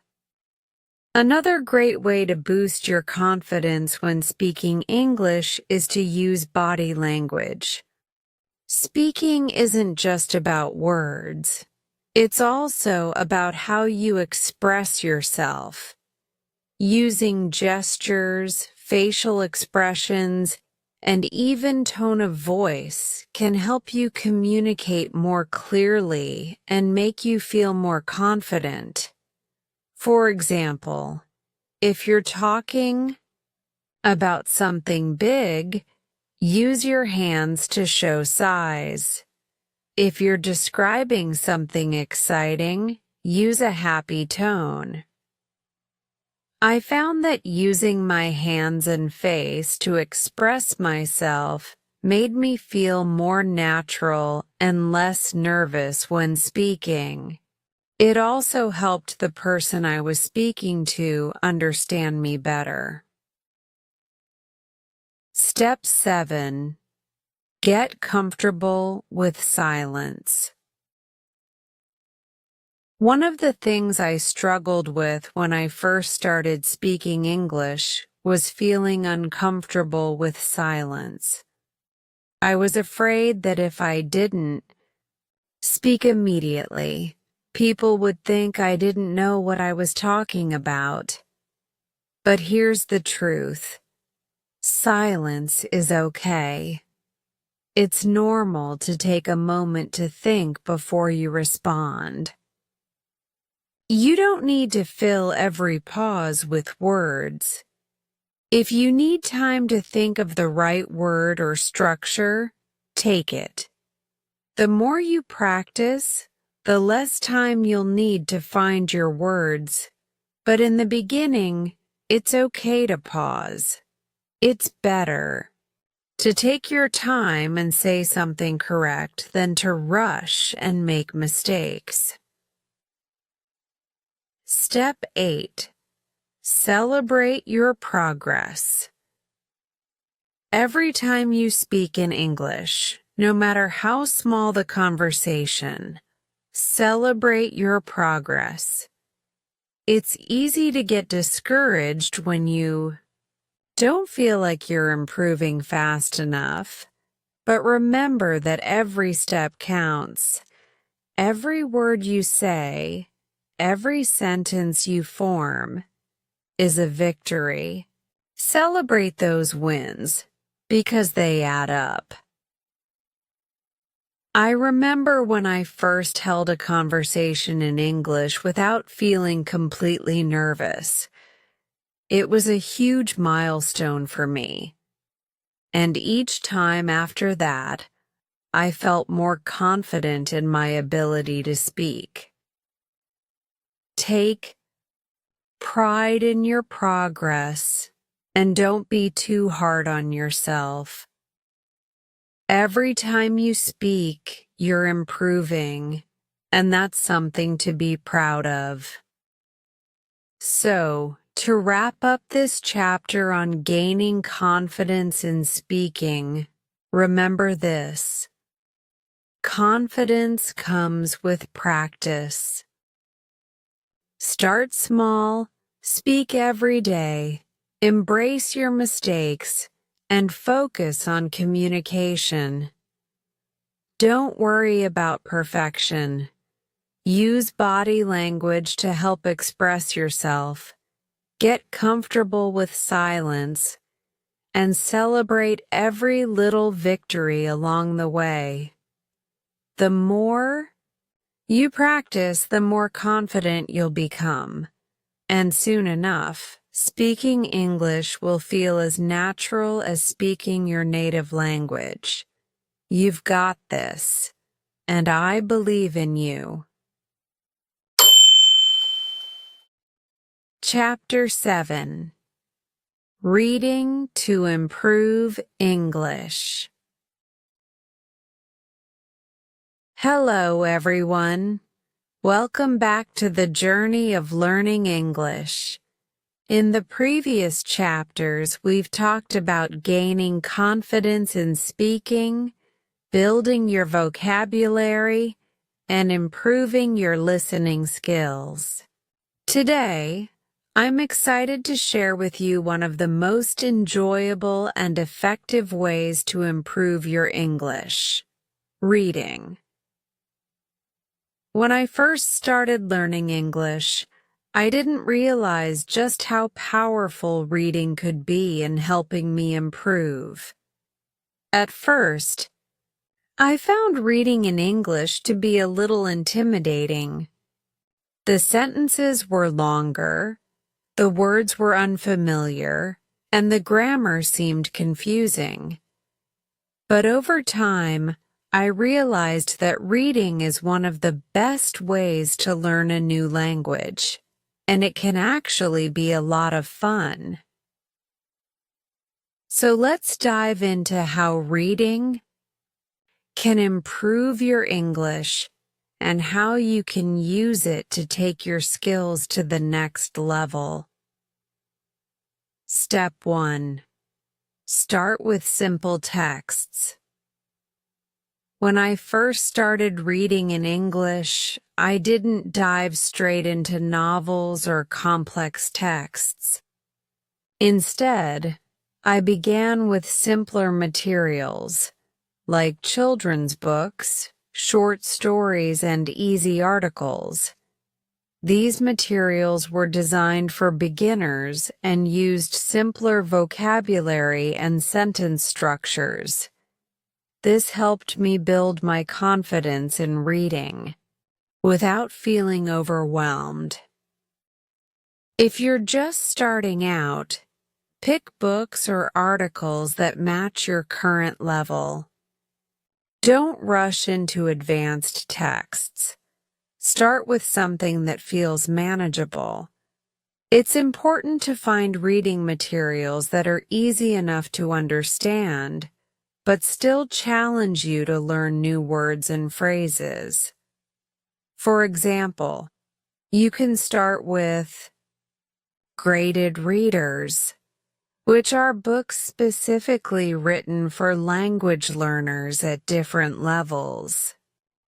Another great way to boost your confidence when speaking English is to use body language. Speaking isn't just about words. It's also about how you express yourself. Using gestures, facial expressions, and even tone of voice can help you communicate more clearly and make you feel more confident. For example, if you're talking about something big, use your hands to show size. If you're describing something exciting, use a happy tone. I found that using my hands and face to express myself made me feel more natural and less nervous when speaking. It also helped the person I was speaking to understand me better. Step 7. Get comfortable with silence. One of the things I struggled with when I first started speaking English was feeling uncomfortable with silence. I was afraid that if I didn't speak immediately, people would think I didn't know what I was talking about. But here's the truth. Silence is okay. It's normal to take a moment to think before you respond. You don't need to fill every pause with words. If you need time to think of the right word or structure, take it. The more you practice, the less time you'll need to find your words. But in the beginning, it's okay to pause. It's better to take your time and say something correct than to rush and make mistakes. Step 8. Celebrate your progress. Every time you speak in English, no matter how small the conversation, celebrate your progress. It's easy to get discouraged when you don't feel like you're improving fast enough, but remember that every step counts. Every word you say, every sentence you form is a victory. Celebrate those wins because they add up. I remember when I first held a conversation in English without feeling completely nervous. It was a huge milestone for me. And each time after that, I felt more confident in my ability to speak. Take pride in your progress and don't be too hard on yourself. Every time you speak, you're improving, and that's something to be proud of. So, to wrap up this chapter on gaining confidence in speaking, remember this: confidence comes with practice. Start small, speak every day, embrace your mistakes, and focus on communication. Don't worry about perfection. Use body language to help express yourself. Get comfortable with silence, and celebrate every little victory along the way. The more you practice, the more confident you'll become, and soon enough, speaking English will feel as natural as speaking your native language. You've got this, and I believe in you. Chapter 7: Reading to Improve English. Hello, everyone. Welcome back to the journey of learning English. In the previous chapters, we've talked about gaining confidence in speaking, building your vocabulary, and improving your listening skills. Today, I'm excited to share with you one of the most enjoyable and effective ways to improve your English: reading. When I first started learning English, I didn't realize just how powerful reading could be in helping me improve. At first, I found reading in English to be a little intimidating. The sentences were longer, the words were unfamiliar, and the grammar seemed confusing. But over time, I realized that reading is one of the best ways to learn a new language, and it can actually be a lot of fun. So let's dive into how reading can improve your English and how you can use it to take your skills to the next level. Step 1. Start with simple texts. When I first started reading in English, I didn't dive straight into novels or complex texts. Instead, I began with simpler materials, like children's books, short stories, and easy articles. These materials were designed for beginners and used simpler vocabulary and sentence structures. This helped me build my confidence in reading without feeling overwhelmed. If you're just starting out, pick books or articles that match your current level. Don't rush into advanced texts. Start with something that feels manageable. It's important to find reading materials that are easy enough to understand, but still challenge you to learn new words and phrases. For example, you can start with Graded Readers, which are books specifically written for language learners at different levels.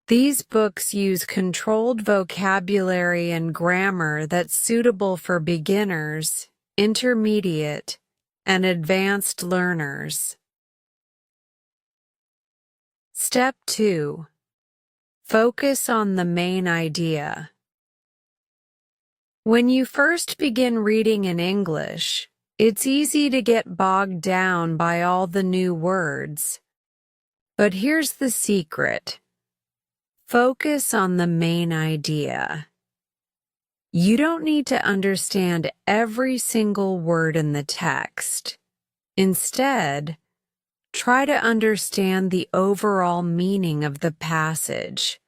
These books use controlled vocabulary and grammar that's suitable for beginners, intermediate, and advanced learners. Step 2. Focus on the main idea. When you first begin reading in English, it's easy to get bogged down by all the new words. But here's the secret. Focus on the main idea. You don't need to understand every single word in the text. Instead, try to understand the overall meaning of the passage.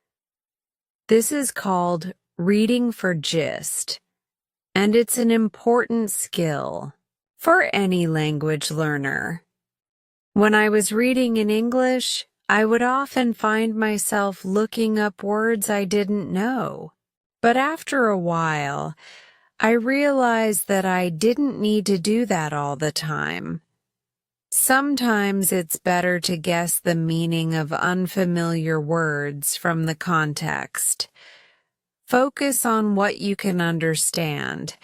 This is called reading for gist, and it's an important skill for any language learner. When I was reading in English, I would often find myself looking up words I didn't know. But after a while, I realized that I didn't need to do that all the time. Sometimes it's better to guess the meaning of unfamiliar words from the context. Focus on what you can understand,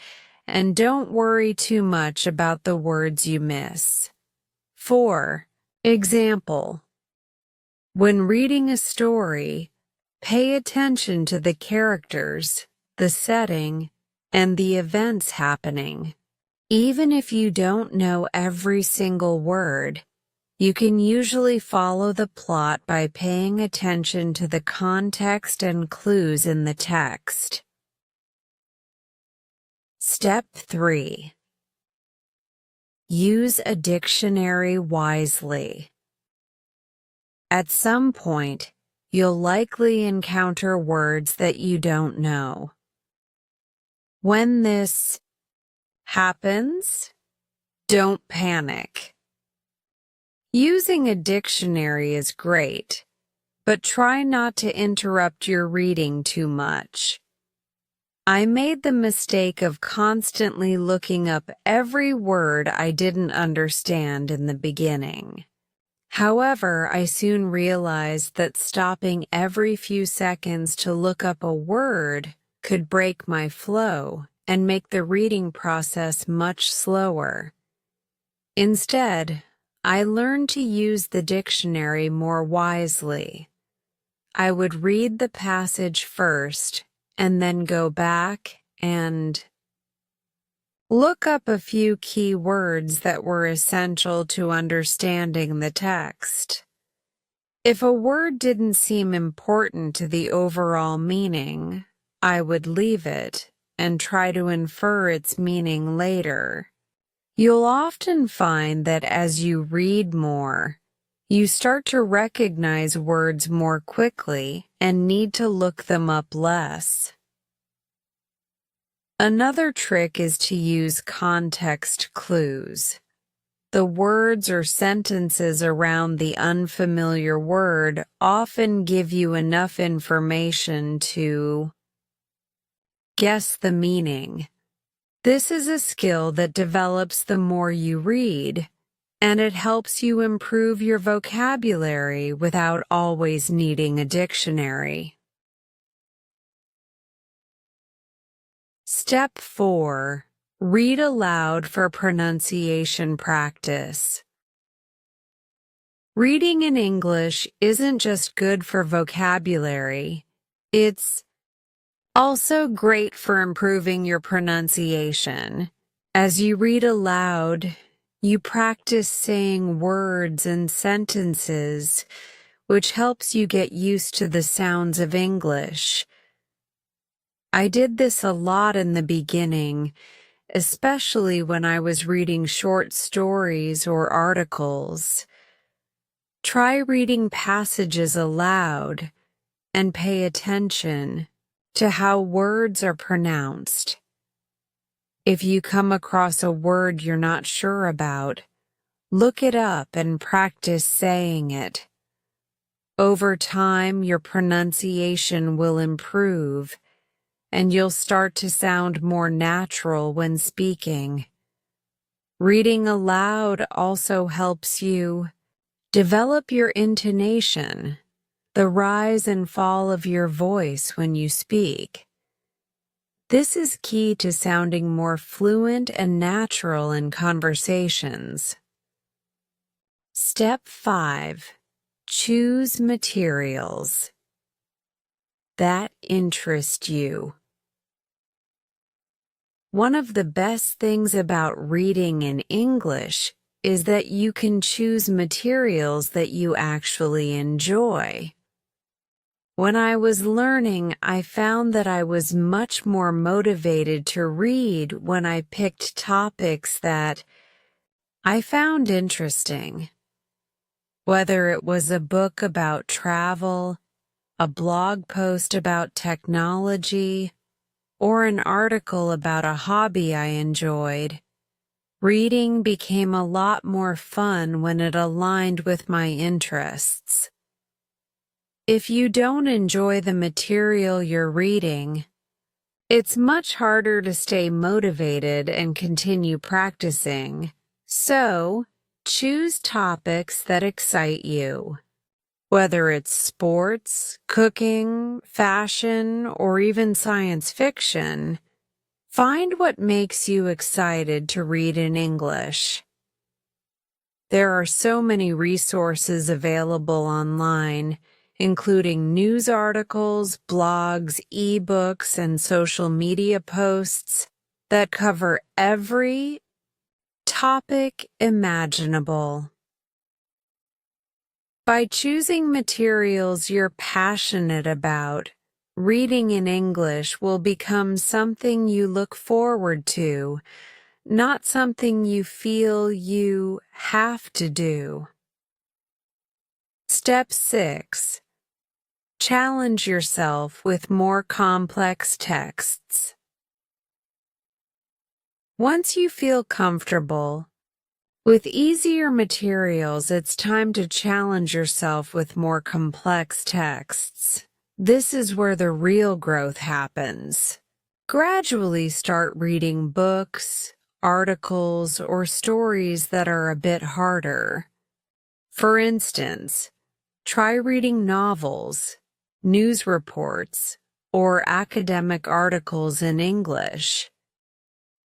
and don't worry too much about the words you miss. For example, when reading a story, pay attention to the characters, the setting, and the events happening. Even if you don't know every single word, you can usually follow the plot by paying attention to the context and clues in the text. Step 3. Use a dictionary wisely. At some point, you'll likely encounter words that you don't know. When this happens, don't panic. Using a dictionary is great, but try not to interrupt your reading too much. I made the mistake of constantly looking up every word I didn't understand in the beginning. However, I soon realized that stopping every few seconds to look up a word could break my flow and make the reading process much slower. Instead, I learned to use the dictionary more wisely. I would read the passage first and then go back and look up a few key words that were essential to understanding the text. If a word didn't seem important to the overall meaning, I would leave it and try to infer its meaning later. You'll often find that as you read more, you start to recognize words more quickly and need to look them up less. Another trick is to use context clues. The words or sentences around the unfamiliar word often give you enough information to guess the meaning. This is a skill that develops the more you read, and it helps you improve your vocabulary without always needing a dictionary. Step 4. Read aloud for pronunciation practice. Reading in English isn't just good for vocabulary, it's also great for improving your pronunciation. As you read aloud, you practice saying words and sentences, which helps you get used to the sounds of English. I did this a lot in the beginning, especially when I was reading short stories or articles. Try reading passages aloud and pay attention to how words are pronounced. If you come across a word you're not sure about, look it up and practice saying it. Over time, your pronunciation will improve, and you'll start to sound more natural when speaking. Reading aloud also helps you develop your intonation, the rise and fall of your voice when you speak. This is key to sounding more fluent and natural in conversations. Step 5. Choose materials that interest you. One of the best things about reading in English is that you can choose materials that you actually enjoy. When I was learning, I found that I was much more motivated to read when I picked topics that I found interesting. Whether it was a book about travel, a blog post about technology, or an article about a hobby I enjoyed, reading became a lot more fun when it aligned with my interests. If you don't enjoy the material you're reading, it's much harder to stay motivated and continue practicing. So, choose topics that excite you. Whether it's sports, cooking, fashion, or even science fiction, find what makes you excited to read in English. There are so many resources available online, including news articles, blogs, ebooks, and social media posts that cover every topic imaginable. By choosing materials you're passionate about, reading in English will become something you look forward to, not something you feel you have to do. Step 6. Challenge yourself with more complex texts. Once you feel comfortable with easier materials, it's time to challenge yourself with more complex texts. This is where the real growth happens. Gradually start reading books, articles, or stories that are a bit harder. For instance, try reading novels, news reports, or academic articles in English.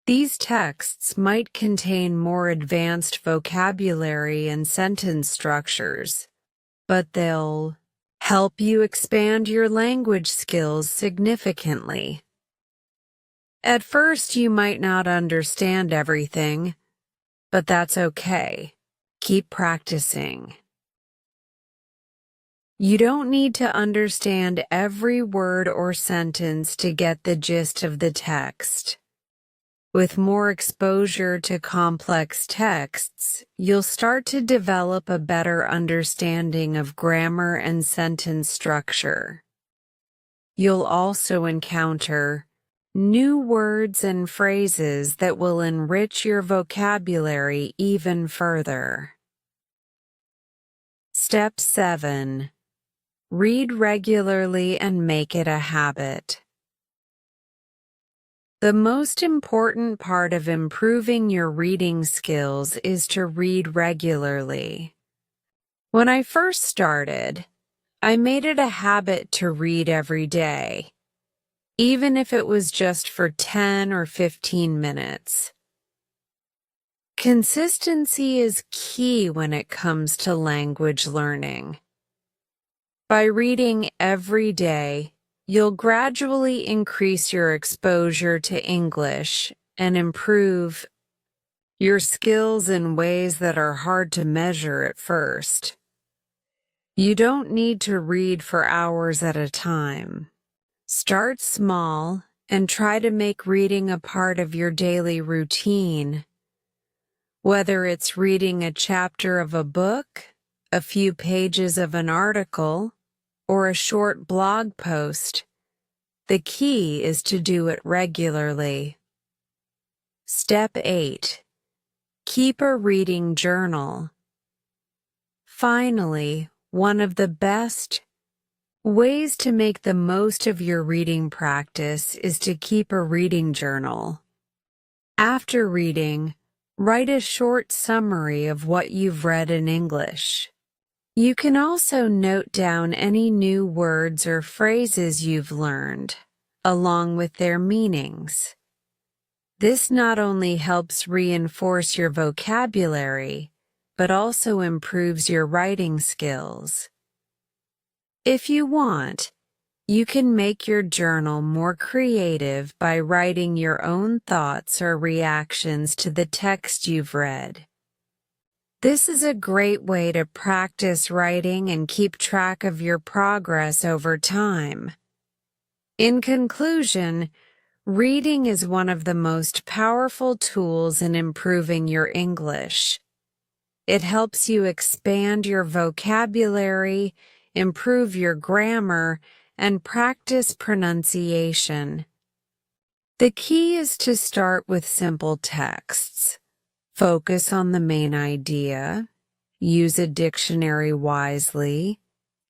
These texts might contain more advanced vocabulary and sentence structures, but they'll help you expand your language skills significantly. At first, you might not understand everything, but that's okay. Keep practicing. You don't need to understand every word or sentence to get the gist of the text. With more exposure to complex texts, you'll start to develop a better understanding of grammar and sentence structure. You'll also encounter new words and phrases that will enrich your vocabulary even further. Step 7. Read regularly and make it a habit. The most important part of improving your reading skills is to read regularly. When I first started, I made it a habit to read every day, even if it was just for 10 or 15 minutes. Consistency is key when it comes to language learning. By reading every day, you'll gradually increase your exposure to English and improve your skills in ways that are hard to measure at first. You don't need to read for hours at a time. Start small and try to make reading a part of your daily routine. Whether it's reading a chapter of a book, a few pages of an article, or a short blog post, the key is to do it regularly. Step 8. Keep a reading journal. Finally, one of the best ways to make the most of your reading practice is to keep a reading journal. After reading, write a short summary of what you've read in English. You can also note down any new words or phrases you've learned, along with their meanings. This not only helps reinforce your vocabulary, but also improves your writing skills. If you want, you can make your journal more creative by writing your own thoughts or reactions to the text you've read. This is a great way to practice writing and keep track of your progress over time. In conclusion, reading is one of the most powerful tools in improving your English. It helps you expand your vocabulary, improve your grammar, and practice pronunciation. The key is to start with simple texts. Focus on the main idea, use a dictionary wisely,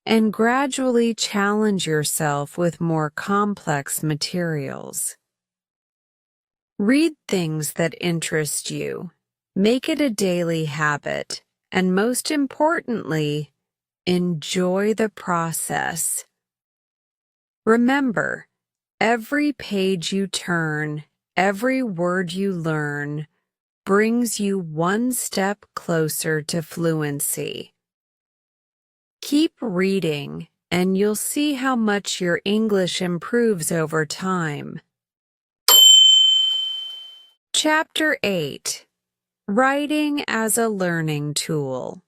and gradually challenge yourself with more complex materials. Read things that interest you. Make it a daily habit, and most importantly, enjoy the process. Remember, every page you turn, every word you learn, brings you one step closer to fluency. Keep reading, and you'll see how much your English improves over time. Chapter 8. Writing as a Learning Tool.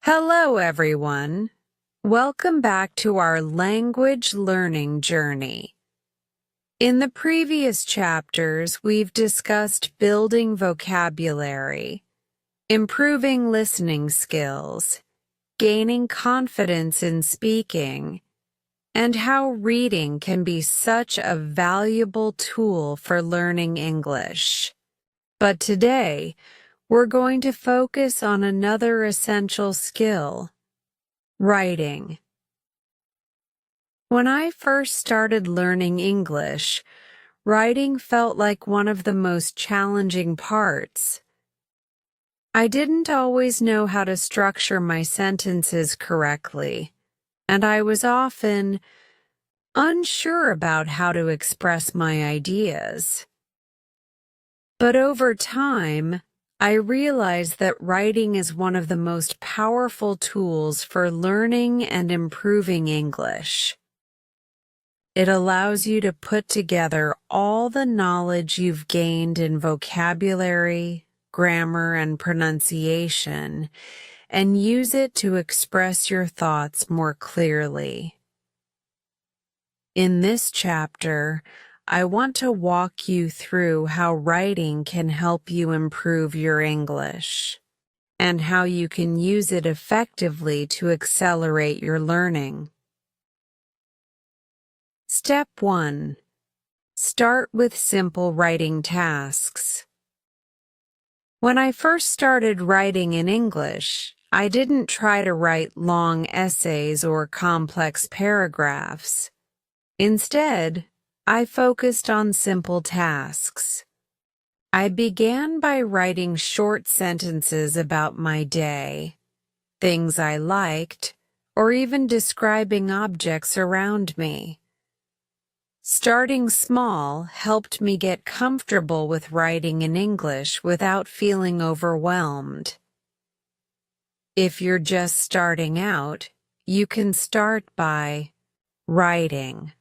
Hello, everyone. Welcome back to our language learning journey. In the previous chapters, we've discussed building vocabulary, improving listening skills, gaining confidence in speaking, and how reading can be such a valuable tool for learning English. But today, we're going to focus on another essential skill: writing. When I first started learning English, writing felt like one of the most challenging parts. I didn't always know how to structure my sentences correctly, and I was often unsure about how to express my ideas. But over time, I realized that writing is one of the most powerful tools for learning and improving English. It allows you to put together all the knowledge you've gained in vocabulary, grammar, and pronunciation, and use it to express your thoughts more clearly. In this chapter, I want to walk you through how writing can help you improve your English, and how you can use it effectively to accelerate your learning. Step 1. Start with simple writing tasks. When I first started writing in English, I didn't try to write long essays or complex paragraphs. Instead, I focused on simple tasks. I began by writing short sentences about my day, things I liked, or even describing objects around me. Starting small helped me get comfortable with writing in English without feeling overwhelmed. If you're just starting out, you can start by writing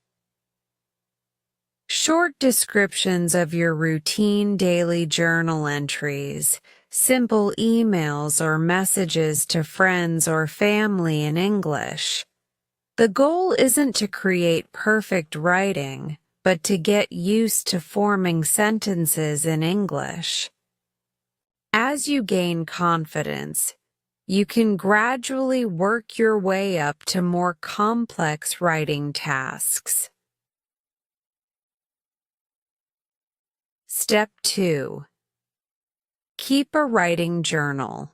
short descriptions of your routine daily journal entries, simple emails or messages to friends or family in English. The goal isn't to create perfect writing, but to get used to forming sentences in English. As you gain confidence, you can gradually work your way up to more complex writing tasks. Step 2. Keep a writing journal.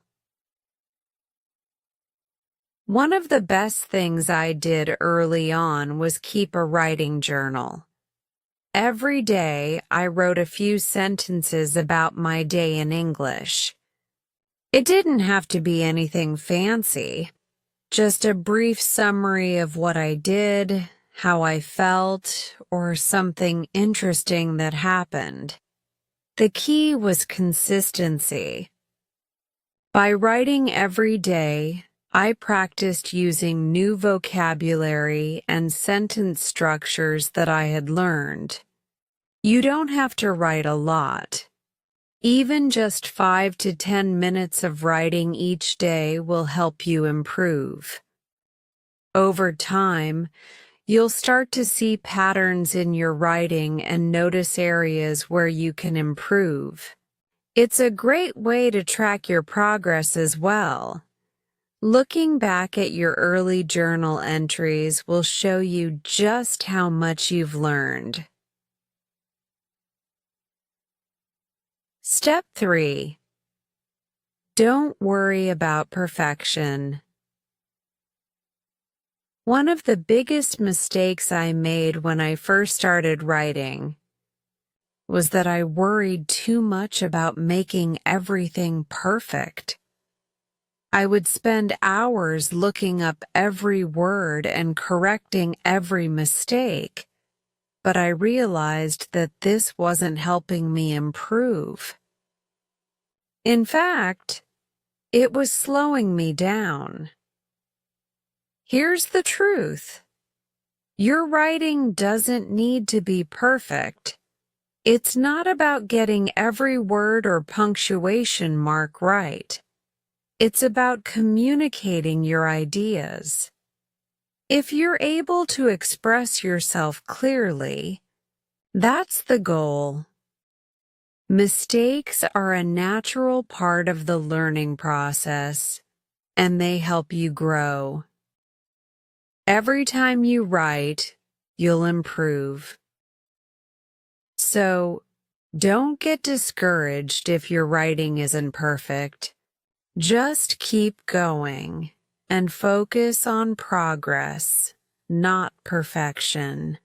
One of the best things I did early on was keep a writing journal. Every day, I wrote a few sentences about my day in English. It didn't have to be anything fancy, just a brief summary of what I did, how I felt, or something interesting that happened. The key was consistency. By writing every day, I practiced using new vocabulary and sentence structures that I had learned. You don't have to write a lot. Even just 5 to 10 minutes of writing each day will help you improve. Over time, you'll start to see patterns in your writing and notice areas where you can improve. It's a great way to track your progress as well. Looking back at your early journal entries will show you just how much you've learned. Step 3. Don't worry about perfection. One of the biggest mistakes I made when I first started writing was that I worried too much about making everything perfect. I would spend hours looking up every word and correcting every mistake, but I realized that this wasn't helping me improve. In fact, it was slowing me down. Here's the truth. Your writing doesn't need to be perfect. It's not about getting every word or punctuation mark right. It's about communicating your ideas. If you're able to express yourself clearly, that's the goal. Mistakes are a natural part of the learning process, and they help you grow. Every time you write, you'll improve. So, don't get discouraged if your writing isn't perfect. Just keep going and focus on progress, not perfection.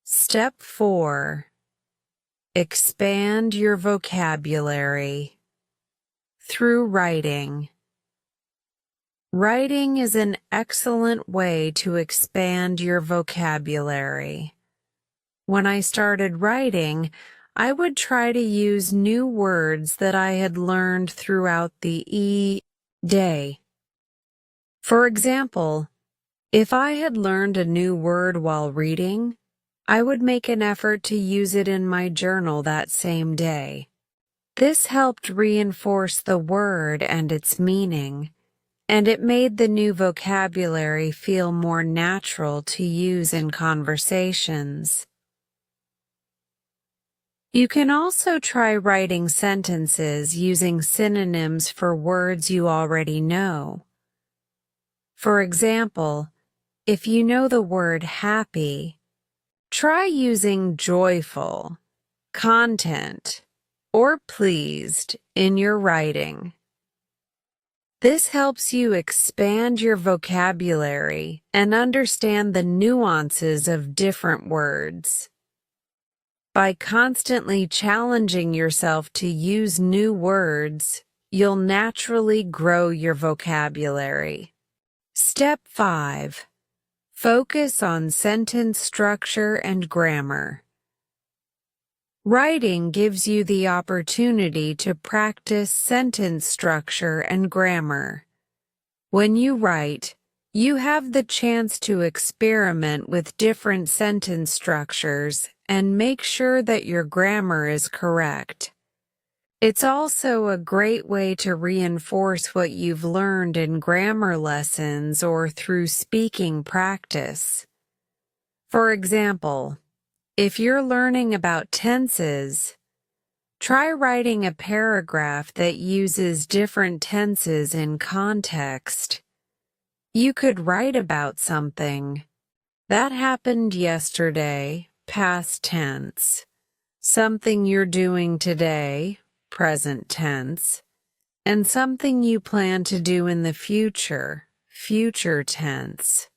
Step 4. Expand your vocabulary. Through writing. Writing is an excellent way to expand your vocabulary. When I started writing, I would try to use new words that I had learned throughout the day. For example, if I had learned a new word while reading, I would make an effort to use it in my journal that same day. This helped reinforce the word and its meaning, and it made the new vocabulary feel more natural to use in conversations. You can also try writing sentences using synonyms for words you already know. For example, if you know the word happy, try using joyful, content, or pleased in your writing. This helps you expand your vocabulary and understand the nuances of different words. By constantly challenging yourself to use new words, you'll naturally grow your vocabulary. Step 5. Focus on sentence structure and grammar. Writing gives you the opportunity to practice sentence structure and grammar. When you write, you have the chance to experiment with different sentence structures and make sure that your grammar is correct. It's also a great way to reinforce what you've learned in grammar lessons or through speaking practice. For example, if you're learning about tenses, try writing a paragraph that uses different tenses in context. You could write about something that happened yesterday, past tense, something you're doing today, present tense, and something you plan to do in the future, future tense.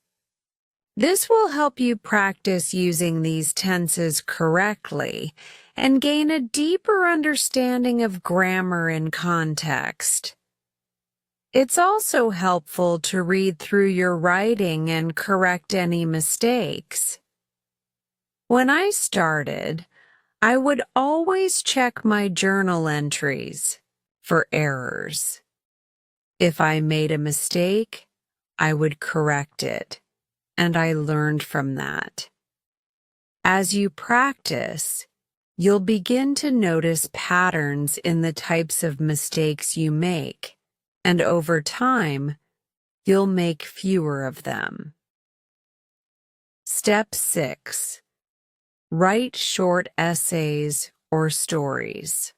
This will help you practice using these tenses correctly and gain a deeper understanding of grammar and context. It's also helpful to read through your writing and correct any mistakes. When I started, I would always check my journal entries for errors. If I made a mistake, I would correct it, and I learned from that. As you practice, you'll begin to notice patterns in the types of mistakes you make, and over time, you'll make fewer of them. Step 6. Write short essays or stories.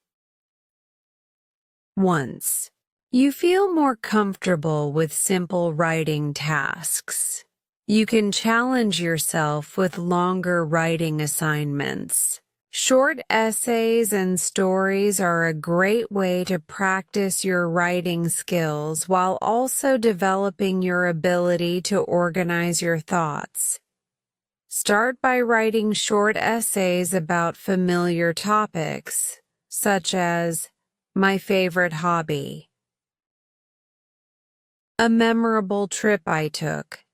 Once you feel more comfortable with simple writing tasks, you can challenge yourself with longer writing assignments. Short essays and stories are a great way to practice your writing skills while also developing your ability to organize your thoughts. Start by writing short essays about familiar topics, such as my favorite hobby, a memorable trip I took.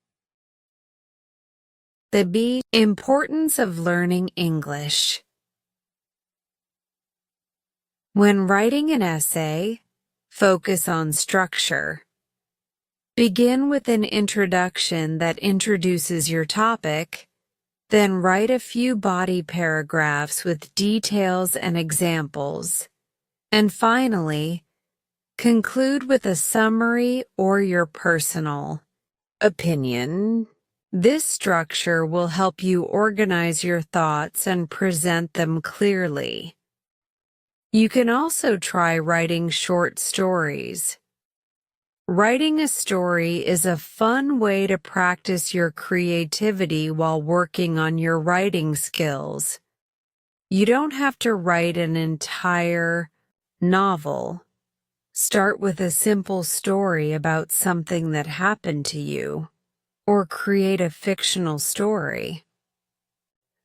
The importance of learning English. When writing an essay, focus on structure. Begin with an introduction that introduces your topic, then write a few body paragraphs with details and examples, and finally, conclude with a summary or your personal opinion. This structure will help you organize your thoughts and present them clearly. You can also try writing short stories. Writing a story is a fun way to practice your creativity while working on your writing skills. You don't have to write an entire novel. Start with a simple story about something that happened to you, or create a fictional story.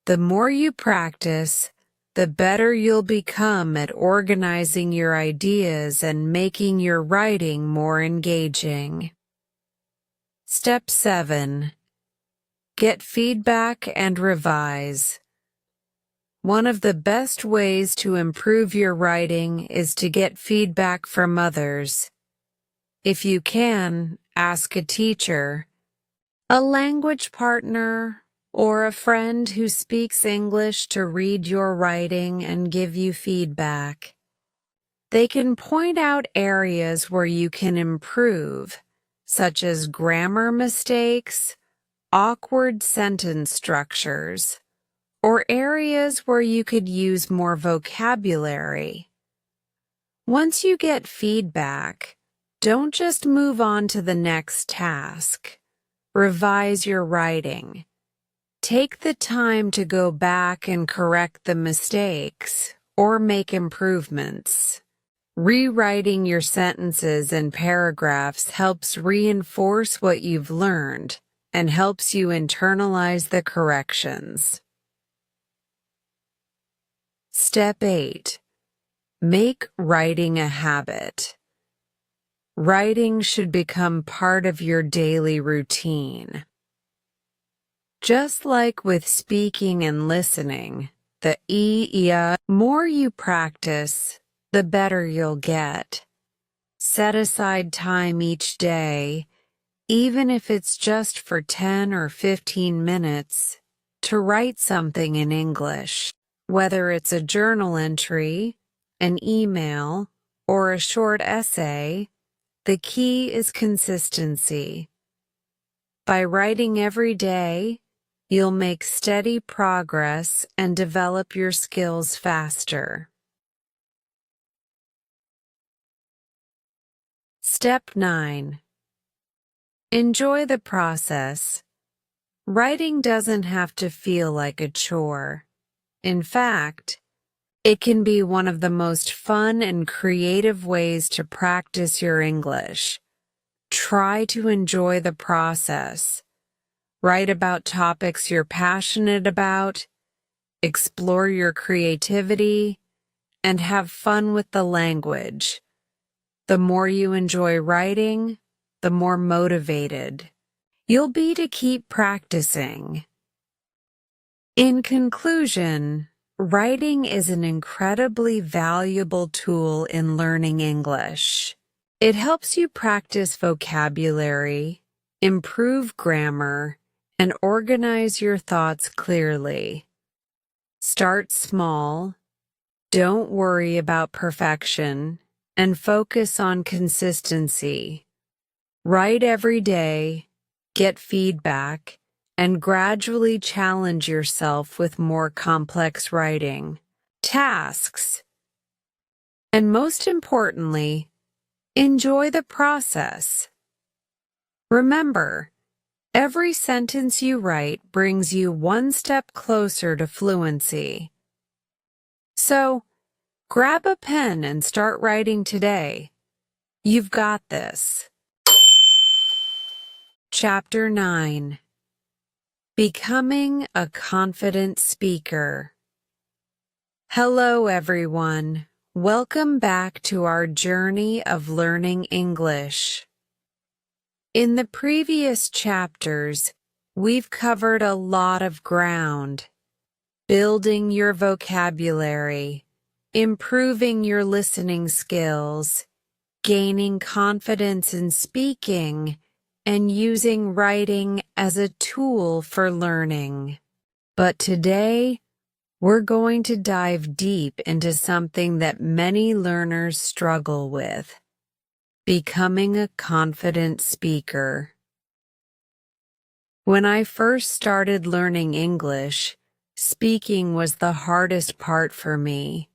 The more you practice, the better you'll become at organizing your ideas and making your writing more engaging. Step 7. Get feedback and revise. One of the best ways to improve your writing is to get feedback from others. If you can, ask a teacher, a language partner, or a friend who speaks English to read your writing and give you feedback. They can point out areas where you can improve, such as grammar mistakes, awkward sentence structures, or areas where you could use more vocabulary. Once you get feedback, don't just move on to the next task. Revise your writing. Take the time to go back and correct the mistakes or make improvements. Rewriting your sentences and paragraphs helps reinforce what you've learned and helps you internalize the corrections. Step 8. Make writing a habit. Writing should become part of your daily routine. Just like with speaking and listening, the more you practice, the better you'll get. Set aside time each day, even if it's just for 10 or 15 minutes, to write something in English. Whether it's a journal entry, an email, or a short essay, the key is consistency. By writing every day, you'll make steady progress and develop your skills faster. Step 9. Enjoy the process. Writing doesn't have to feel like a chore. In fact, it can be one of the most fun and creative ways to practice your English. Try to enjoy the process. Write about topics you're passionate about, explore your creativity, and have fun with the language. The more you enjoy writing, the more motivated you'll be to keep practicing. In conclusion, writing is an incredibly valuable tool in learning English. It helps you practice vocabulary, improve grammar, and organize your thoughts clearly. Start small, don't worry about perfection, and focus on consistency. Write every day, get feedback, and gradually challenge yourself with more complex writing. tasks, and most importantly, enjoy the process. Remember, every sentence you write brings you one step closer to fluency. So, grab a pen and start writing today. You've got this. Chapter 9. Becoming a Confident Speaker. Hello, everyone. Welcome back to our journey of learning English. In the previous chapters, we've covered a lot of ground. Building your vocabulary, improving your listening skills, gaining confidence in speaking, and using writing as a tool for learning. But today, we're going to dive deep into something that many learners struggle with: becoming a confident speaker. When I first started learning English, speaking was the hardest part for me.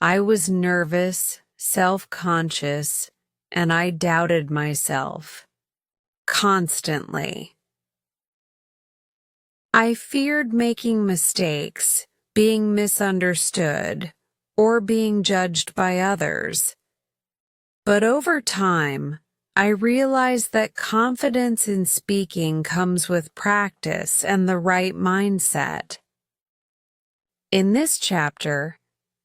I was nervous, self-conscious, and I doubted myself. Constantly. I feared making mistakes, being misunderstood, or being judged by others. But over time, I realized that confidence in speaking comes with practice and the right mindset. In this chapter,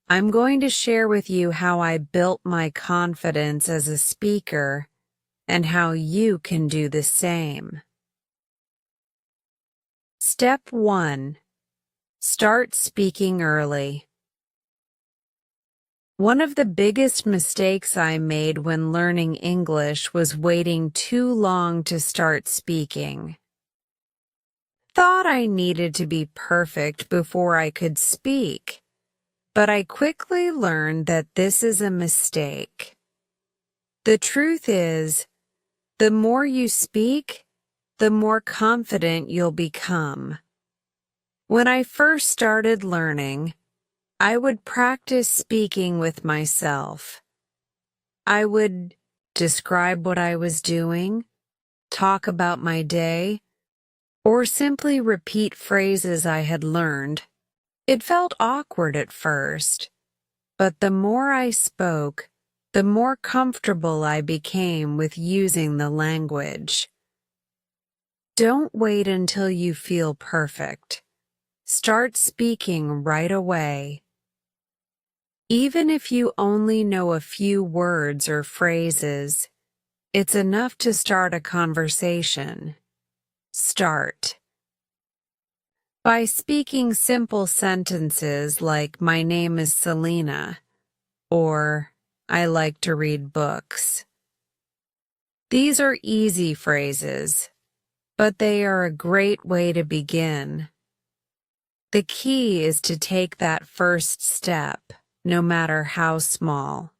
I'm going to share with you how I built my confidence as a speaker and how you can do the same. Step 1. Start speaking early. One of the biggest mistakes I made when learning English was waiting too long to start speaking. Thought I needed to be perfect before I could speak, but I quickly learned that this is a mistake. The truth is, the more you speak, the more confident you'll become. When I first started learning, I would practice speaking with myself. I would describe what I was doing, talk about my day, or simply repeat phrases I had learned. It felt awkward at first, but the more I spoke, the more comfortable I became with using the language. Don't wait until you feel perfect. Start speaking right away. Even if you only know a few words or phrases, it's enough to start a conversation. Start. By speaking simple sentences like "My name is Selena" or "I like to read books." These are easy phrases, but they are a great way to begin. The key is to take that first step, no matter how small.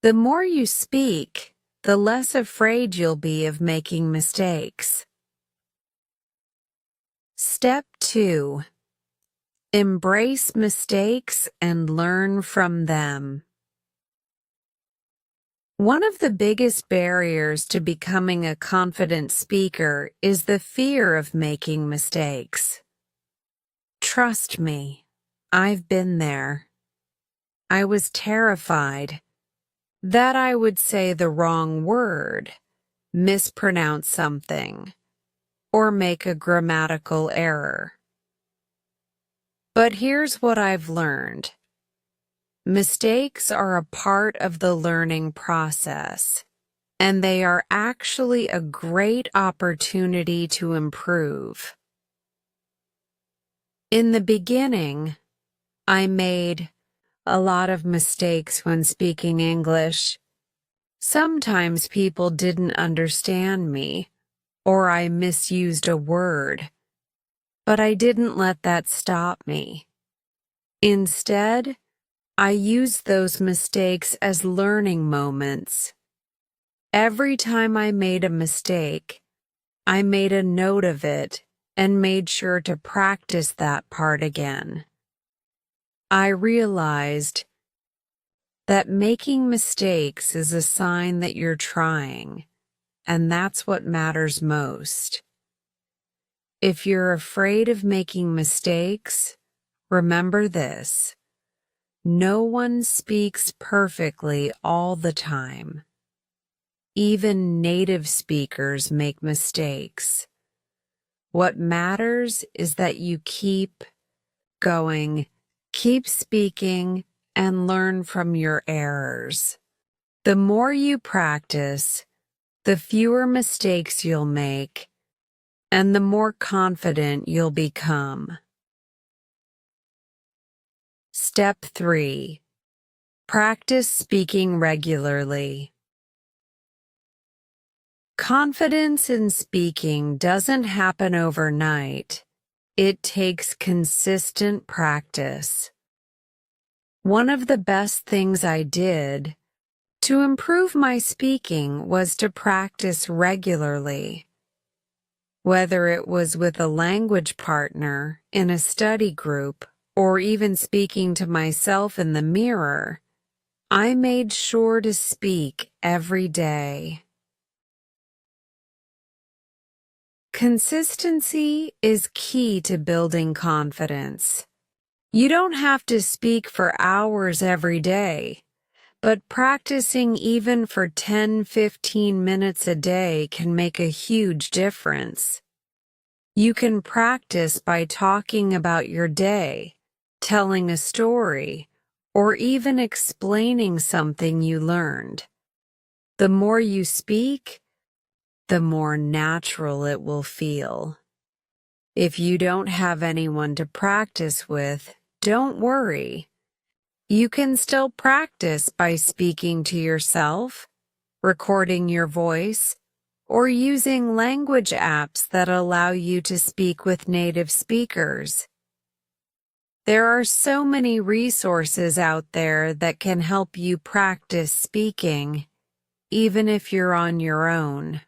The more you speak, the less afraid you'll be of making mistakes. Step 2. Embrace mistakes and learn from them. One of the biggest barriers to becoming a confident speaker is the fear of making mistakes. Trust me, I've been there. I was terrified that I would say the wrong word, mispronounce something, or make a grammatical error. But here's what I've learned. Mistakes are a part of the learning process, and they are actually a great opportunity to improve. In the beginning, I made a lot of mistakes when speaking English. Sometimes people didn't understand me, or I misused a word, but I didn't let that stop me. Instead, I used those mistakes as learning moments. Every time I made a mistake, I made a note of it and made sure to practice that part again. I realized that making mistakes is a sign that you're trying, and that's what matters most. If you're afraid of making mistakes, remember this: no one speaks perfectly all the time. Even native speakers make mistakes. What matters is that you keep going, keep speaking, and learn from your errors. The more you practice, the fewer mistakes you'll make, and the more confident you'll become. Step 3. Practice speaking regularly. Confidence in speaking doesn't happen overnight. It takes consistent practice. One of the best things I did to improve my speaking was to practice regularly. Whether it was with a language partner, in a study group, or even speaking to myself in the mirror, I made sure to speak every day. Consistency is key to building confidence. You don't have to speak for hours every day, but practicing even for 10-15 minutes a day can make a huge difference. You can practice by talking about your day, telling a story, or even explaining something you learned. The more you speak, the more natural it will feel. If you don't have anyone to practice with, don't worry. You can still practice by speaking to yourself, recording your voice, or using language apps that allow you to speak with native speakers. There are so many resources out there that can help you practice speaking, even if you're on your own.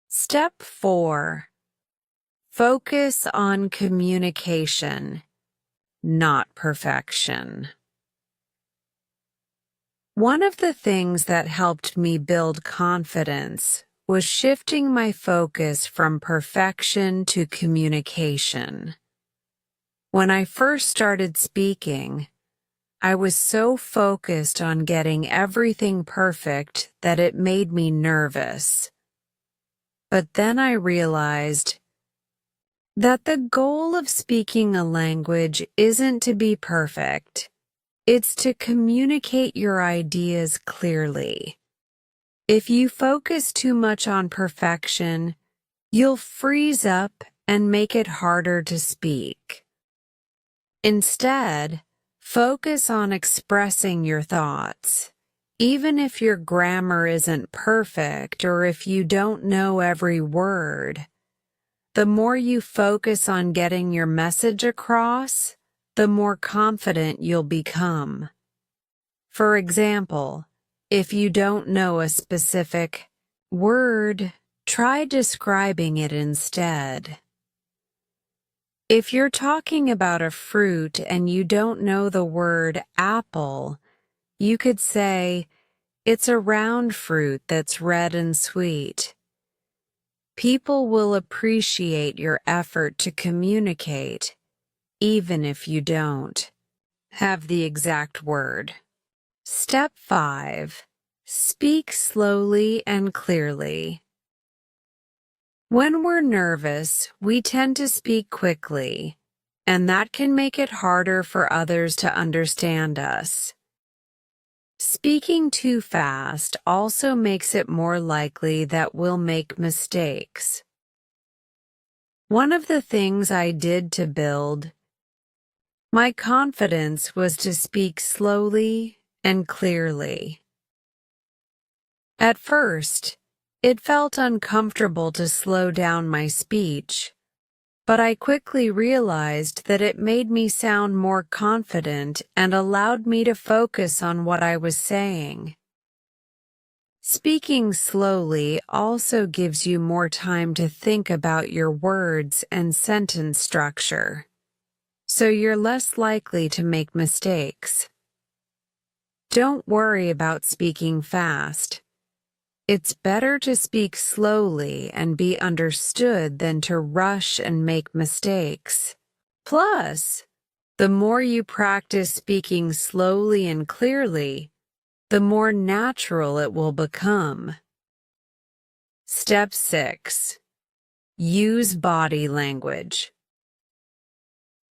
Step 4. Focus on communication, not perfection. One of the things that helped me build confidence was shifting my focus from perfection to communication. When I first started speaking, I was so focused on getting everything perfect that it made me nervous. But then I realized that the goal of speaking a language isn't to be perfect. It's to communicate your ideas clearly. If you focus too much on perfection, you'll freeze up and make it harder to speak. Instead, focus on expressing your thoughts. Even if your grammar isn't perfect or if you don't know every word, the more you focus on getting your message across, the more confident you'll become. For example, if you don't know a specific word, try describing it instead. If you're talking about a fruit and you don't know the word apple, you could say, "It's a round fruit that's red and sweet." People will appreciate your effort to communicate, even if you don't have the exact word. Step 5. Speak slowly and clearly. When we're nervous, we tend to speak quickly, and that can make it harder for others to understand us. Speaking too fast also makes it more likely that we'll make mistakes. One of the things I did to build my confidence was to speak slowly and clearly. At first, it felt uncomfortable to slow down my speech, but I quickly realized that it made me sound more confident and allowed me to focus on what I was saying. Speaking slowly also gives you more time to think about your words and sentence structure. so you're less likely to make mistakes. Don't worry about speaking fast. It's better to speak slowly and be understood than to rush and make mistakes. Plus, the more you practice speaking slowly and clearly, the more natural it will become. Step 6. Use body language.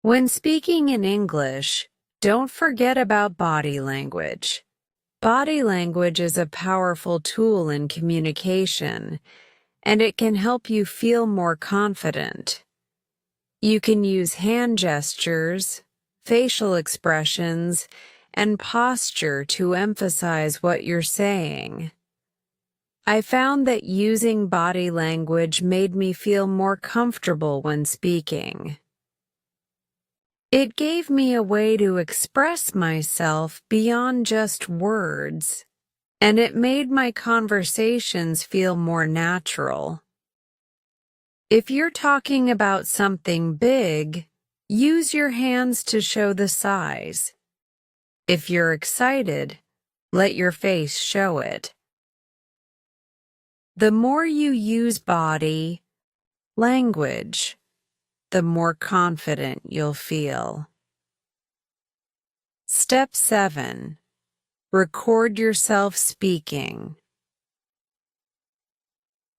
When speaking in English, don't forget about body language. Body language is a powerful tool in communication, and it can help you feel more confident. You can use hand gestures, facial expressions, and posture to emphasize what you're saying. I found that using body language made me feel more comfortable when speaking. It gave me a way to express myself beyond just words, and it made my conversations feel more natural. If you're talking about something big, use your hands to show the size. If you're excited, let your face show it. The more you use body language, the more confident you'll feel. Step 7. Record yourself speaking.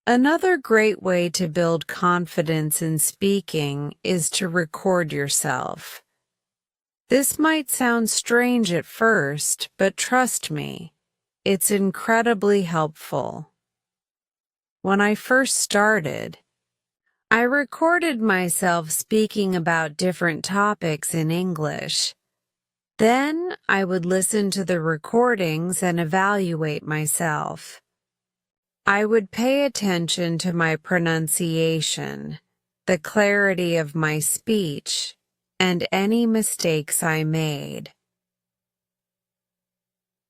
Another great way to build confidence in speaking is to record yourself. This might sound strange at first, but trust me, it's incredibly helpful. When I first started, I recorded myself speaking about different topics in English. Then I would listen to the recordings and evaluate myself. I would pay attention to my pronunciation, the clarity of my speech, and any mistakes I made.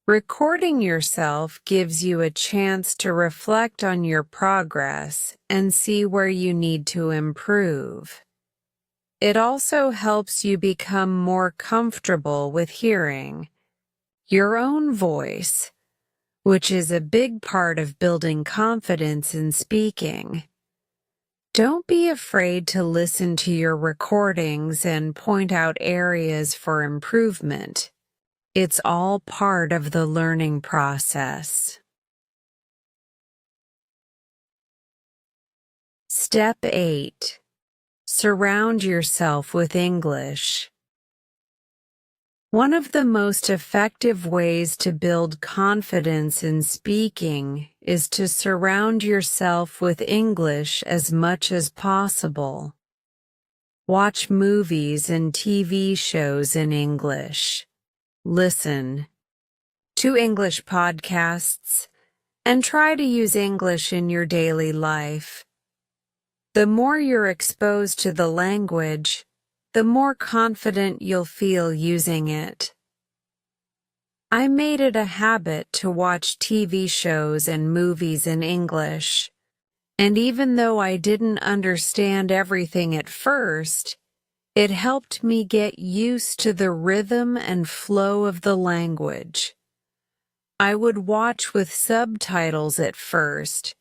Recording yourself gives you a chance to reflect on your progress and see where you need to improve. It also helps you become more comfortable with hearing your own voice, which is a big part of building confidence in speaking. Don't be afraid to listen to your recordings and point out areas for improvement. It's all part of the learning process. Step 8. Surround yourself with English. One of the most effective ways to build confidence in speaking is to surround yourself with English as much as possible. Watch movies and TV shows in English. Listen to English podcasts, and try to use English in your daily life. The more you're exposed to the language, the more confident you'll feel using it. I made it a habit to watch TV shows and movies in English, and even though I didn't understand everything at first, it helped me get used to the rhythm and flow of the language. I would watch with subtitles at first,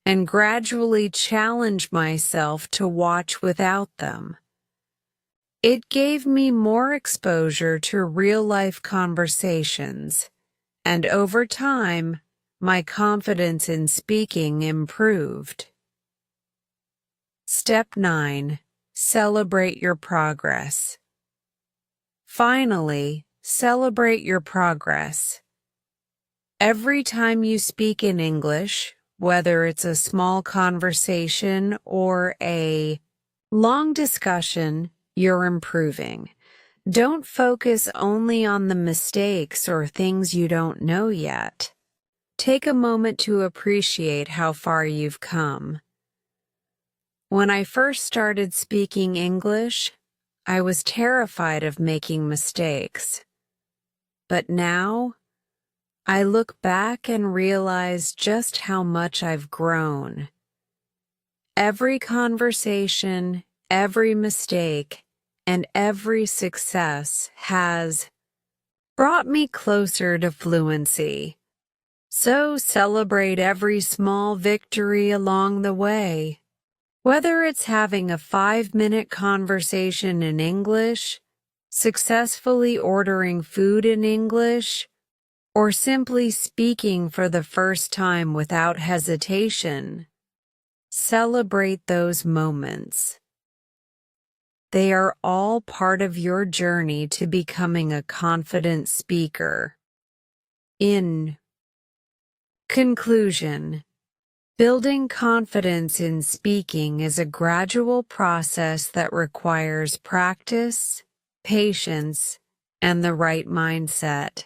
and gradually challenge myself to watch without them. It gave me more exposure to real-life conversations, and over time, my confidence in speaking improved. Step 9. Celebrate your progress. Finally, celebrate your progress. Every time you speak in English, whether it's a small conversation or a long discussion, you're improving. Don't focus only on the mistakes or things you don't know yet. Take a moment to appreciate how far you've come. When I first started speaking English, I was terrified of making mistakes. But now, I look back and realize just how much I've grown. Every conversation, every mistake, and every success has brought me closer to fluency. So celebrate every small victory along the way. Whether it's having a 5-minute conversation in English, successfully ordering food in English, or simply speaking for the first time without hesitation, celebrate those moments. They are all part of your journey to becoming a confident speaker. In conclusion, building confidence in speaking is a gradual process that requires practice, patience, and the right mindset.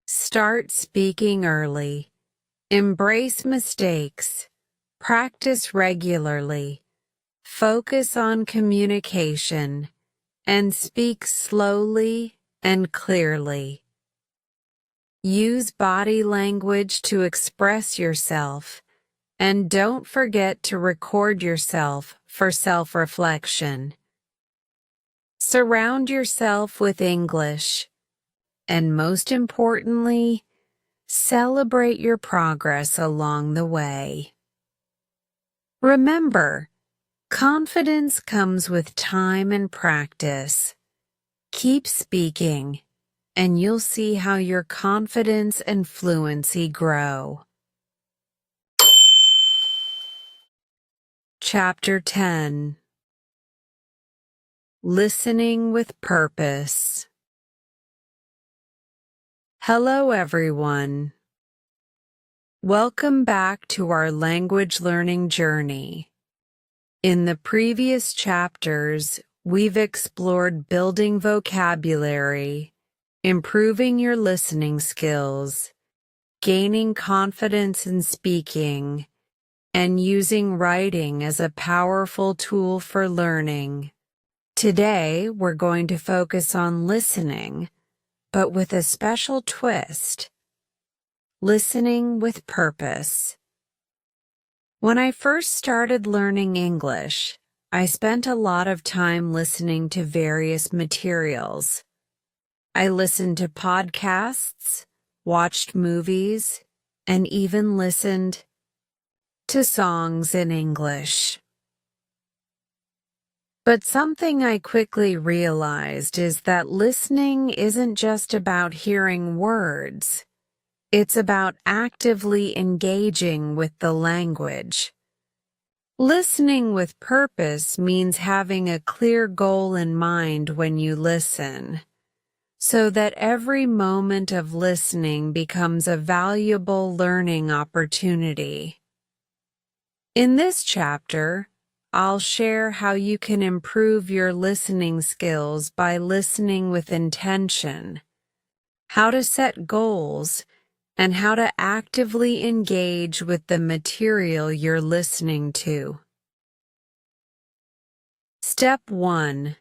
Start speaking early. Embrace mistakes. Practice regularly. Focus on communication, and speak slowly and clearly. Use body language to express yourself, and don't forget to record yourself for self-reflection. Surround yourself with English, and most importantly, celebrate your progress along the way. Remember, confidence comes with time and practice. Keep speaking, and you'll see how your confidence and fluency grow. Chapter 10. Listening with Purpose. Hello, everyone. Welcome back to our language learning journey. In the previous chapters, we've explored building vocabulary, improving your listening skills, gaining confidence in speaking, and using writing as a powerful tool for learning. Today, we're going to focus on listening, but with a special twist. Listening with purpose. When I first started learning English, I spent a lot of time listening to various materials. I listened to podcasts, watched movies, and even listened to songs in English. But something I quickly realized is that listening isn't just about hearing words. It's about actively engaging with the language. Listening with purpose means having a clear goal in mind when you listen, so that every moment of listening becomes a valuable learning opportunity. In this chapter, I'll share how you can improve your listening skills by listening with intention, how to set goals, and how to actively engage with the material you're listening to. Step 1.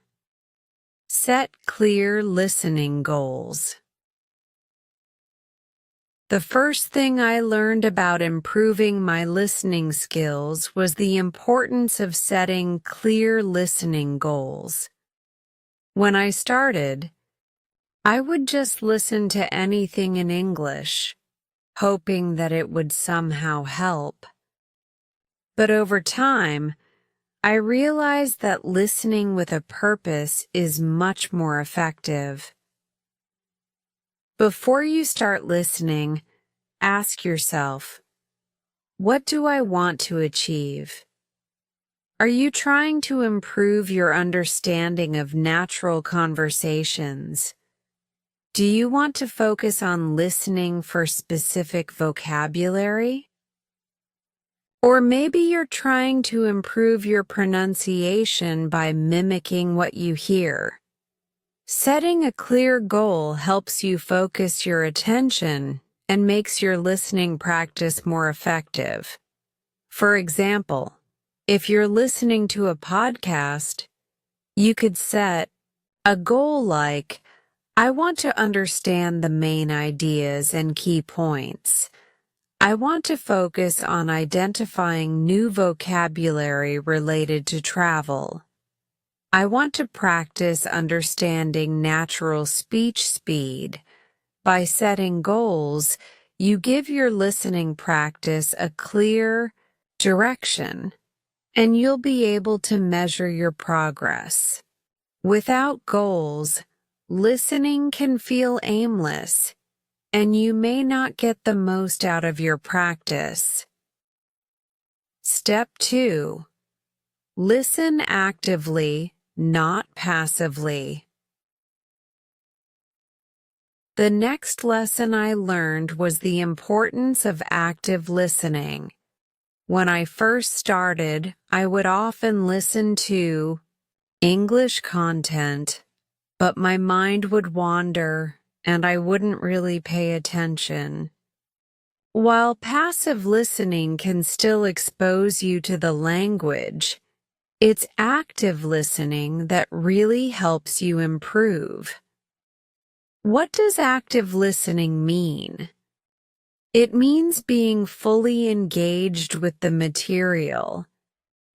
Set clear listening goals. The first thing I learned about improving my listening skills was the importance of setting clear listening goals. When I started, I would just listen to anything in English, hoping that it would somehow help. But over time, I realized that listening with a purpose is much more effective. Before you start listening, ask yourself, what do I want to achieve? Are you trying to improve your understanding of natural conversations? Do you want to focus on listening for specific vocabulary? Or maybe you're trying to improve your pronunciation by mimicking what you hear. Setting a clear goal helps you focus your attention and makes your listening practice more effective. For example, if you're listening to a podcast, you could set a goal like, I want to understand the main ideas and key points. I want to focus on identifying new vocabulary related to travel. I want to practice understanding natural speech speed. By setting goals, you give your listening practice a clear direction, and you'll be able to measure your progress. Without goals, listening can feel aimless, and you may not get the most out of your practice. Step 2. Listen actively, not passively. The next lesson I learned was the importance of active listening. When I first started, I would often listen to English content, but my mind would wander and I wouldn't really pay attention. While passive listening can still expose you to the language, it's active listening that really helps you improve. What does active listening mean? It means being fully engaged with the material.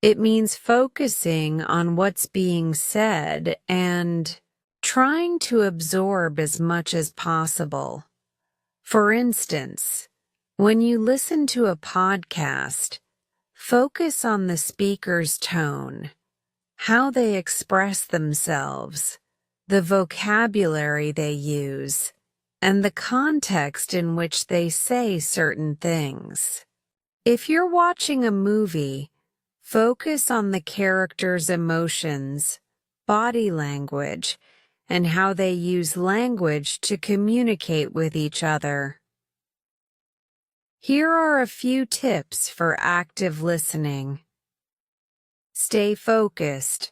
It means focusing on what's being said and trying to absorb as much as possible. For instance, when you listen to a podcast, focus on the speaker's tone, how they express themselves, the vocabulary they use, and the context in which they say certain things. If you're watching a movie, focus on the characters' emotions, body language, and how they use language to communicate with each other. Here are a few tips for active listening. Stay focused.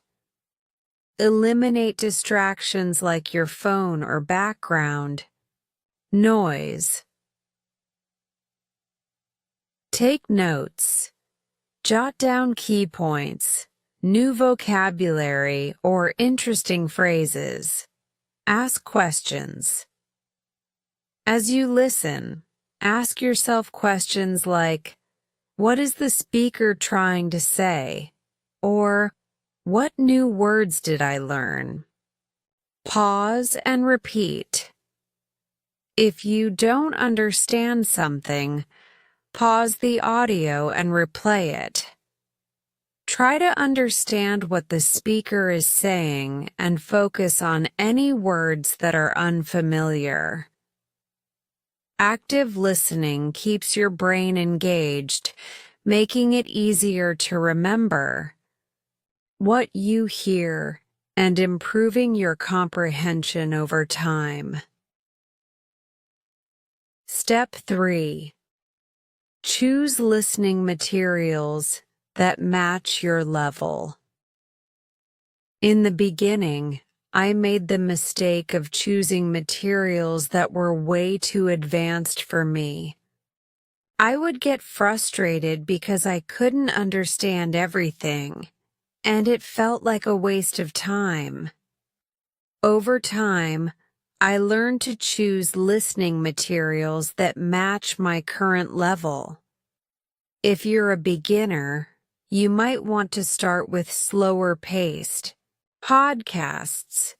Eliminate distractions like your phone or background noise. Take notes. Jot down key points, new vocabulary, or interesting phrases. Ask questions. As you listen, ask yourself questions like, what is the speaker trying to say? Or, what new words did I learn? Pause and repeat. If you don't understand something, pause the audio and replay it. Try to understand what the speaker is saying and focus on any words that are unfamiliar. Active listening keeps your brain engaged, making it easier to remember what you hear and improving your comprehension over time. Step 3. Choose listening materials that match your level. In the beginning, I made the mistake of choosing materials that were way too advanced for me. I would get frustrated because I couldn't understand everything, and it felt like a waste of time. Over time, I learned to choose listening materials that match my current level. If you're a beginner, you might want to start with slower-paced podcasts,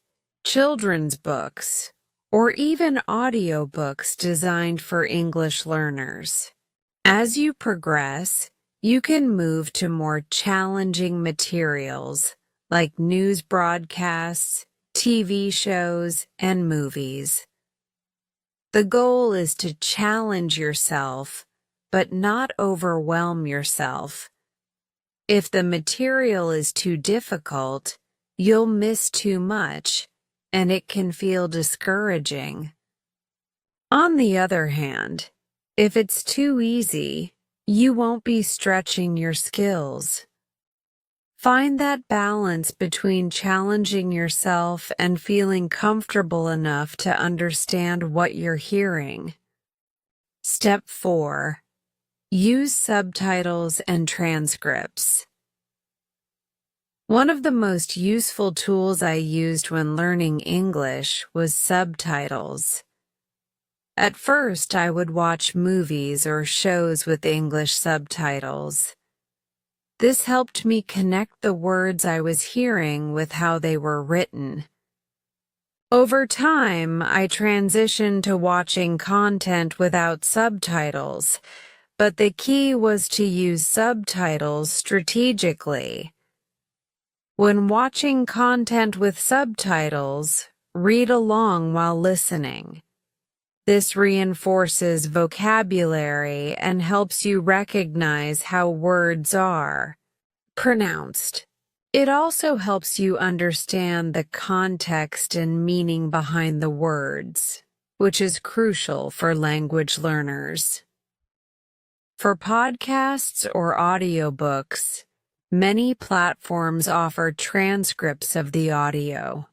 children's books, or even audiobooks designed for English learners. As you progress, you can move to more challenging materials like news broadcasts, TV shows, and movies. The goal is to challenge yourself, but not overwhelm yourself. If the material is too difficult, you'll miss too much, and it can feel discouraging. On the other hand, if it's too easy, you won't be stretching your skills. Find that balance between challenging yourself and feeling comfortable enough to understand what you're hearing. Step 4. Use subtitles and transcripts. One of the most useful tools I used when learning English was subtitles. At first, I would watch movies or shows with English subtitles. This helped me connect the words I was hearing with how they were written. Over time, I transitioned to watching content without subtitles, but the key was to use subtitles strategically. When watching content with subtitles, read along while listening. This reinforces vocabulary and helps you recognize how words are pronounced. It also helps you understand the context and meaning behind the words, which is crucial for language learners. For podcasts or audiobooks, many platforms offer transcripts of the audio.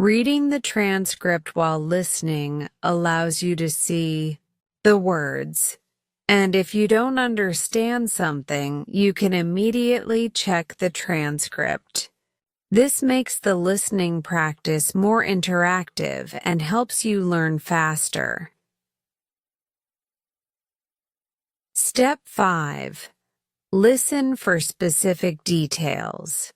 Reading the transcript while listening allows you to see the words, and if you don't understand something, you can immediately check the transcript. This makes the listening practice more interactive and helps you learn faster. Step 5. Listen for specific details.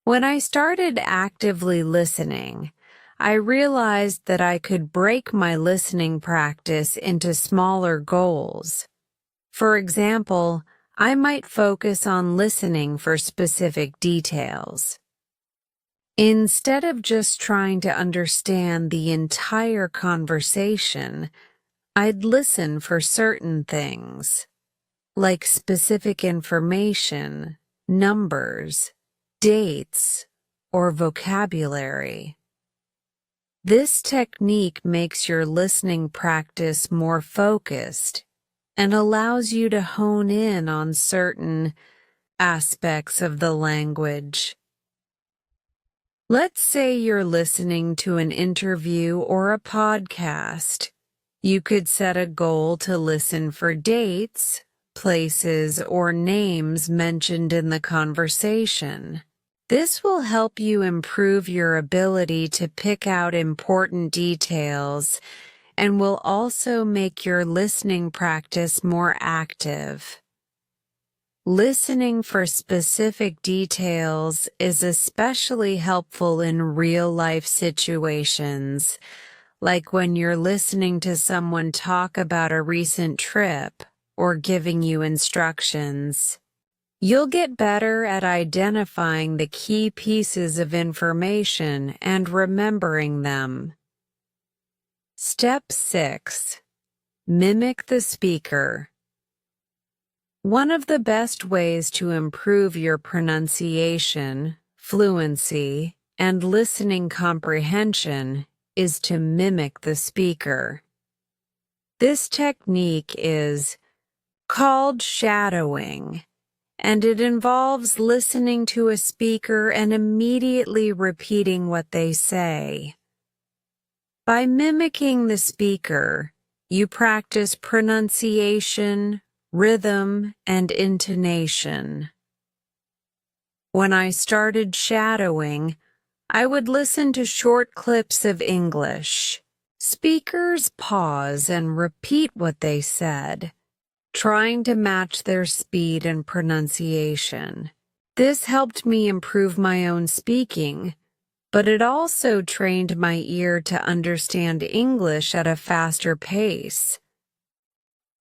When I started actively listening, I realized that I could break my listening practice into smaller goals. For example, I might focus on listening for specific details. Instead of just trying to understand the entire conversation, I'd listen for certain things, like specific information, numbers, dates, or vocabulary. This technique makes your listening practice more focused and allows you to hone in on certain aspects of the language. Let's say you're listening to an interview or a podcast. You could set a goal to listen for dates, places, or names mentioned in the conversation. This will help you improve your ability to pick out important details and will also make your listening practice more active. Listening for specific details is especially helpful in real-life situations, like when you're listening to someone talk about a recent trip or giving you instructions. You'll get better at identifying the key pieces of information and remembering them. Step 6. Mimic the speaker. One of the best ways to improve your pronunciation, fluency, and listening comprehension is to mimic the speaker. This technique is called shadowing, and it involves listening to a speaker and immediately repeating what they say. By mimicking the speaker, you practice pronunciation, rhythm, and intonation. When I started shadowing, I would listen to short clips of English. Speakers pause and repeat what they said, trying to match their speed and pronunciation. This helped me improve my own speaking, but it also trained my ear to understand English at a faster pace.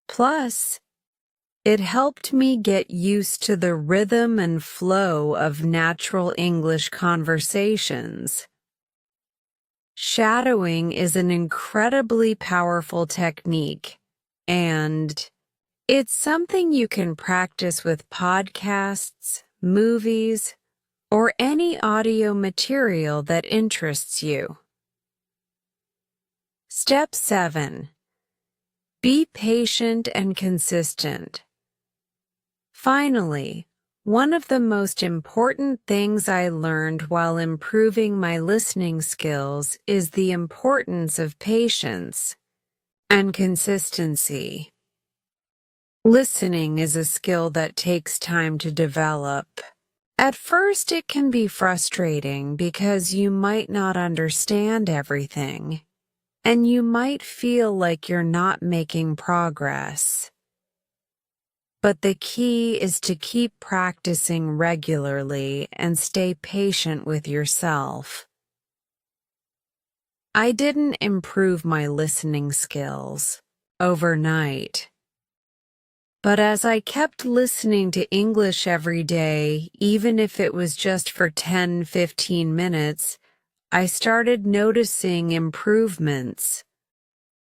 Plus, it helped me get used to the rhythm and flow of natural English conversations. Shadowing is an incredibly powerful technique, and it's something you can practice with podcasts, movies, or any audio material that interests you. Step 7. Be patient and consistent. Finally, one of the most important things I learned while improving my listening skills is the importance of patience and consistency. Listening is a skill that takes time to develop. At first, it can be frustrating because you might not understand everything, and you might feel like you're not making progress. but the key is to keep practicing regularly and stay patient with yourself. I didn't improve my listening skills overnight. But as I kept listening to English every day, even if it was just for 10-15 minutes, I started noticing improvements.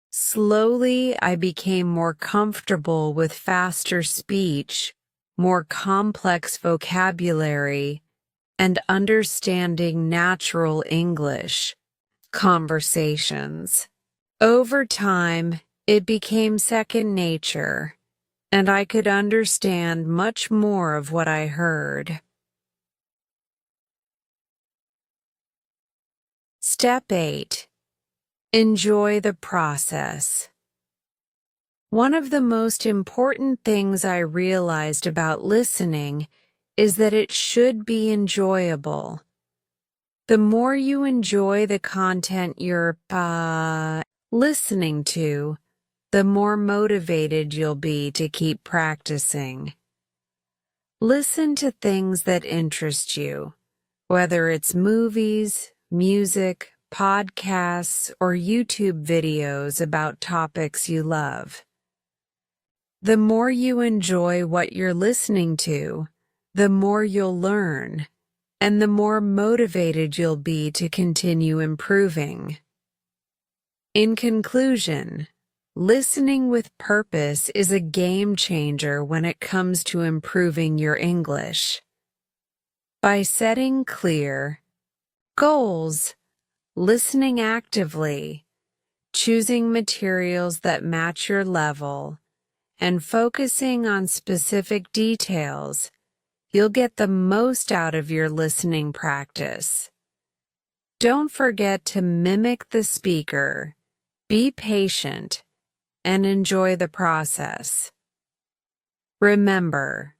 Slowly, I became more comfortable with faster speech, more complex vocabulary, and understanding natural English conversations. Over time, it became second nature, and I could understand much more of what I heard. Step 8. Enjoy the process. One of the most important things I realized about listening is that it should be enjoyable. The more you enjoy the content you're listening to, the more motivated you'll be to keep practicing. Listen to things that interest you, whether it's movies, music, podcasts, or YouTube videos about topics you love. The more you enjoy what you're listening to, the more you'll learn, and the more motivated you'll be to continue improving. In conclusion, listening with purpose is a game changer when it comes to improving your English. By setting clear goals, listening actively, choosing materials that match your level, and focusing on specific details, you'll get the most out of your listening practice. Don't forget to mimic the speaker, be patient, and enjoy the process. Remember,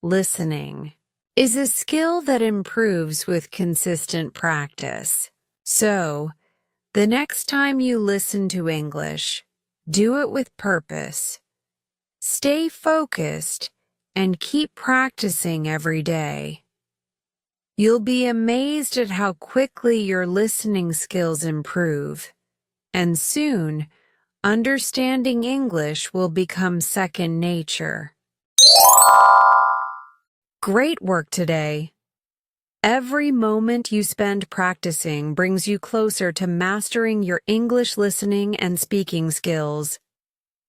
listening is a skill that improves with consistent practice. So, the next time you listen to English, do it with purpose. Stay focused and keep practicing every day. You'll be amazed at how quickly your listening skills improve, and soon, understanding English will become second nature. Great work today! Every moment you spend practicing brings you closer to mastering your English listening and speaking skills.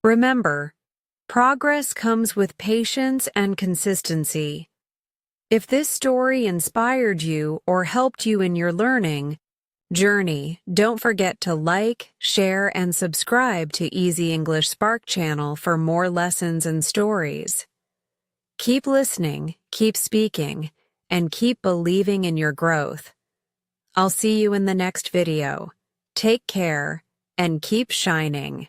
Remember, progress comes with patience and consistency. If this story inspired you or helped you in your learning journey, don't forget to like, share, and subscribe to Easy English Spark channel for more lessons and stories. Keep listening, keep speaking, and keep believing in your growth. I'll see you in the next video. Take care and keep shining.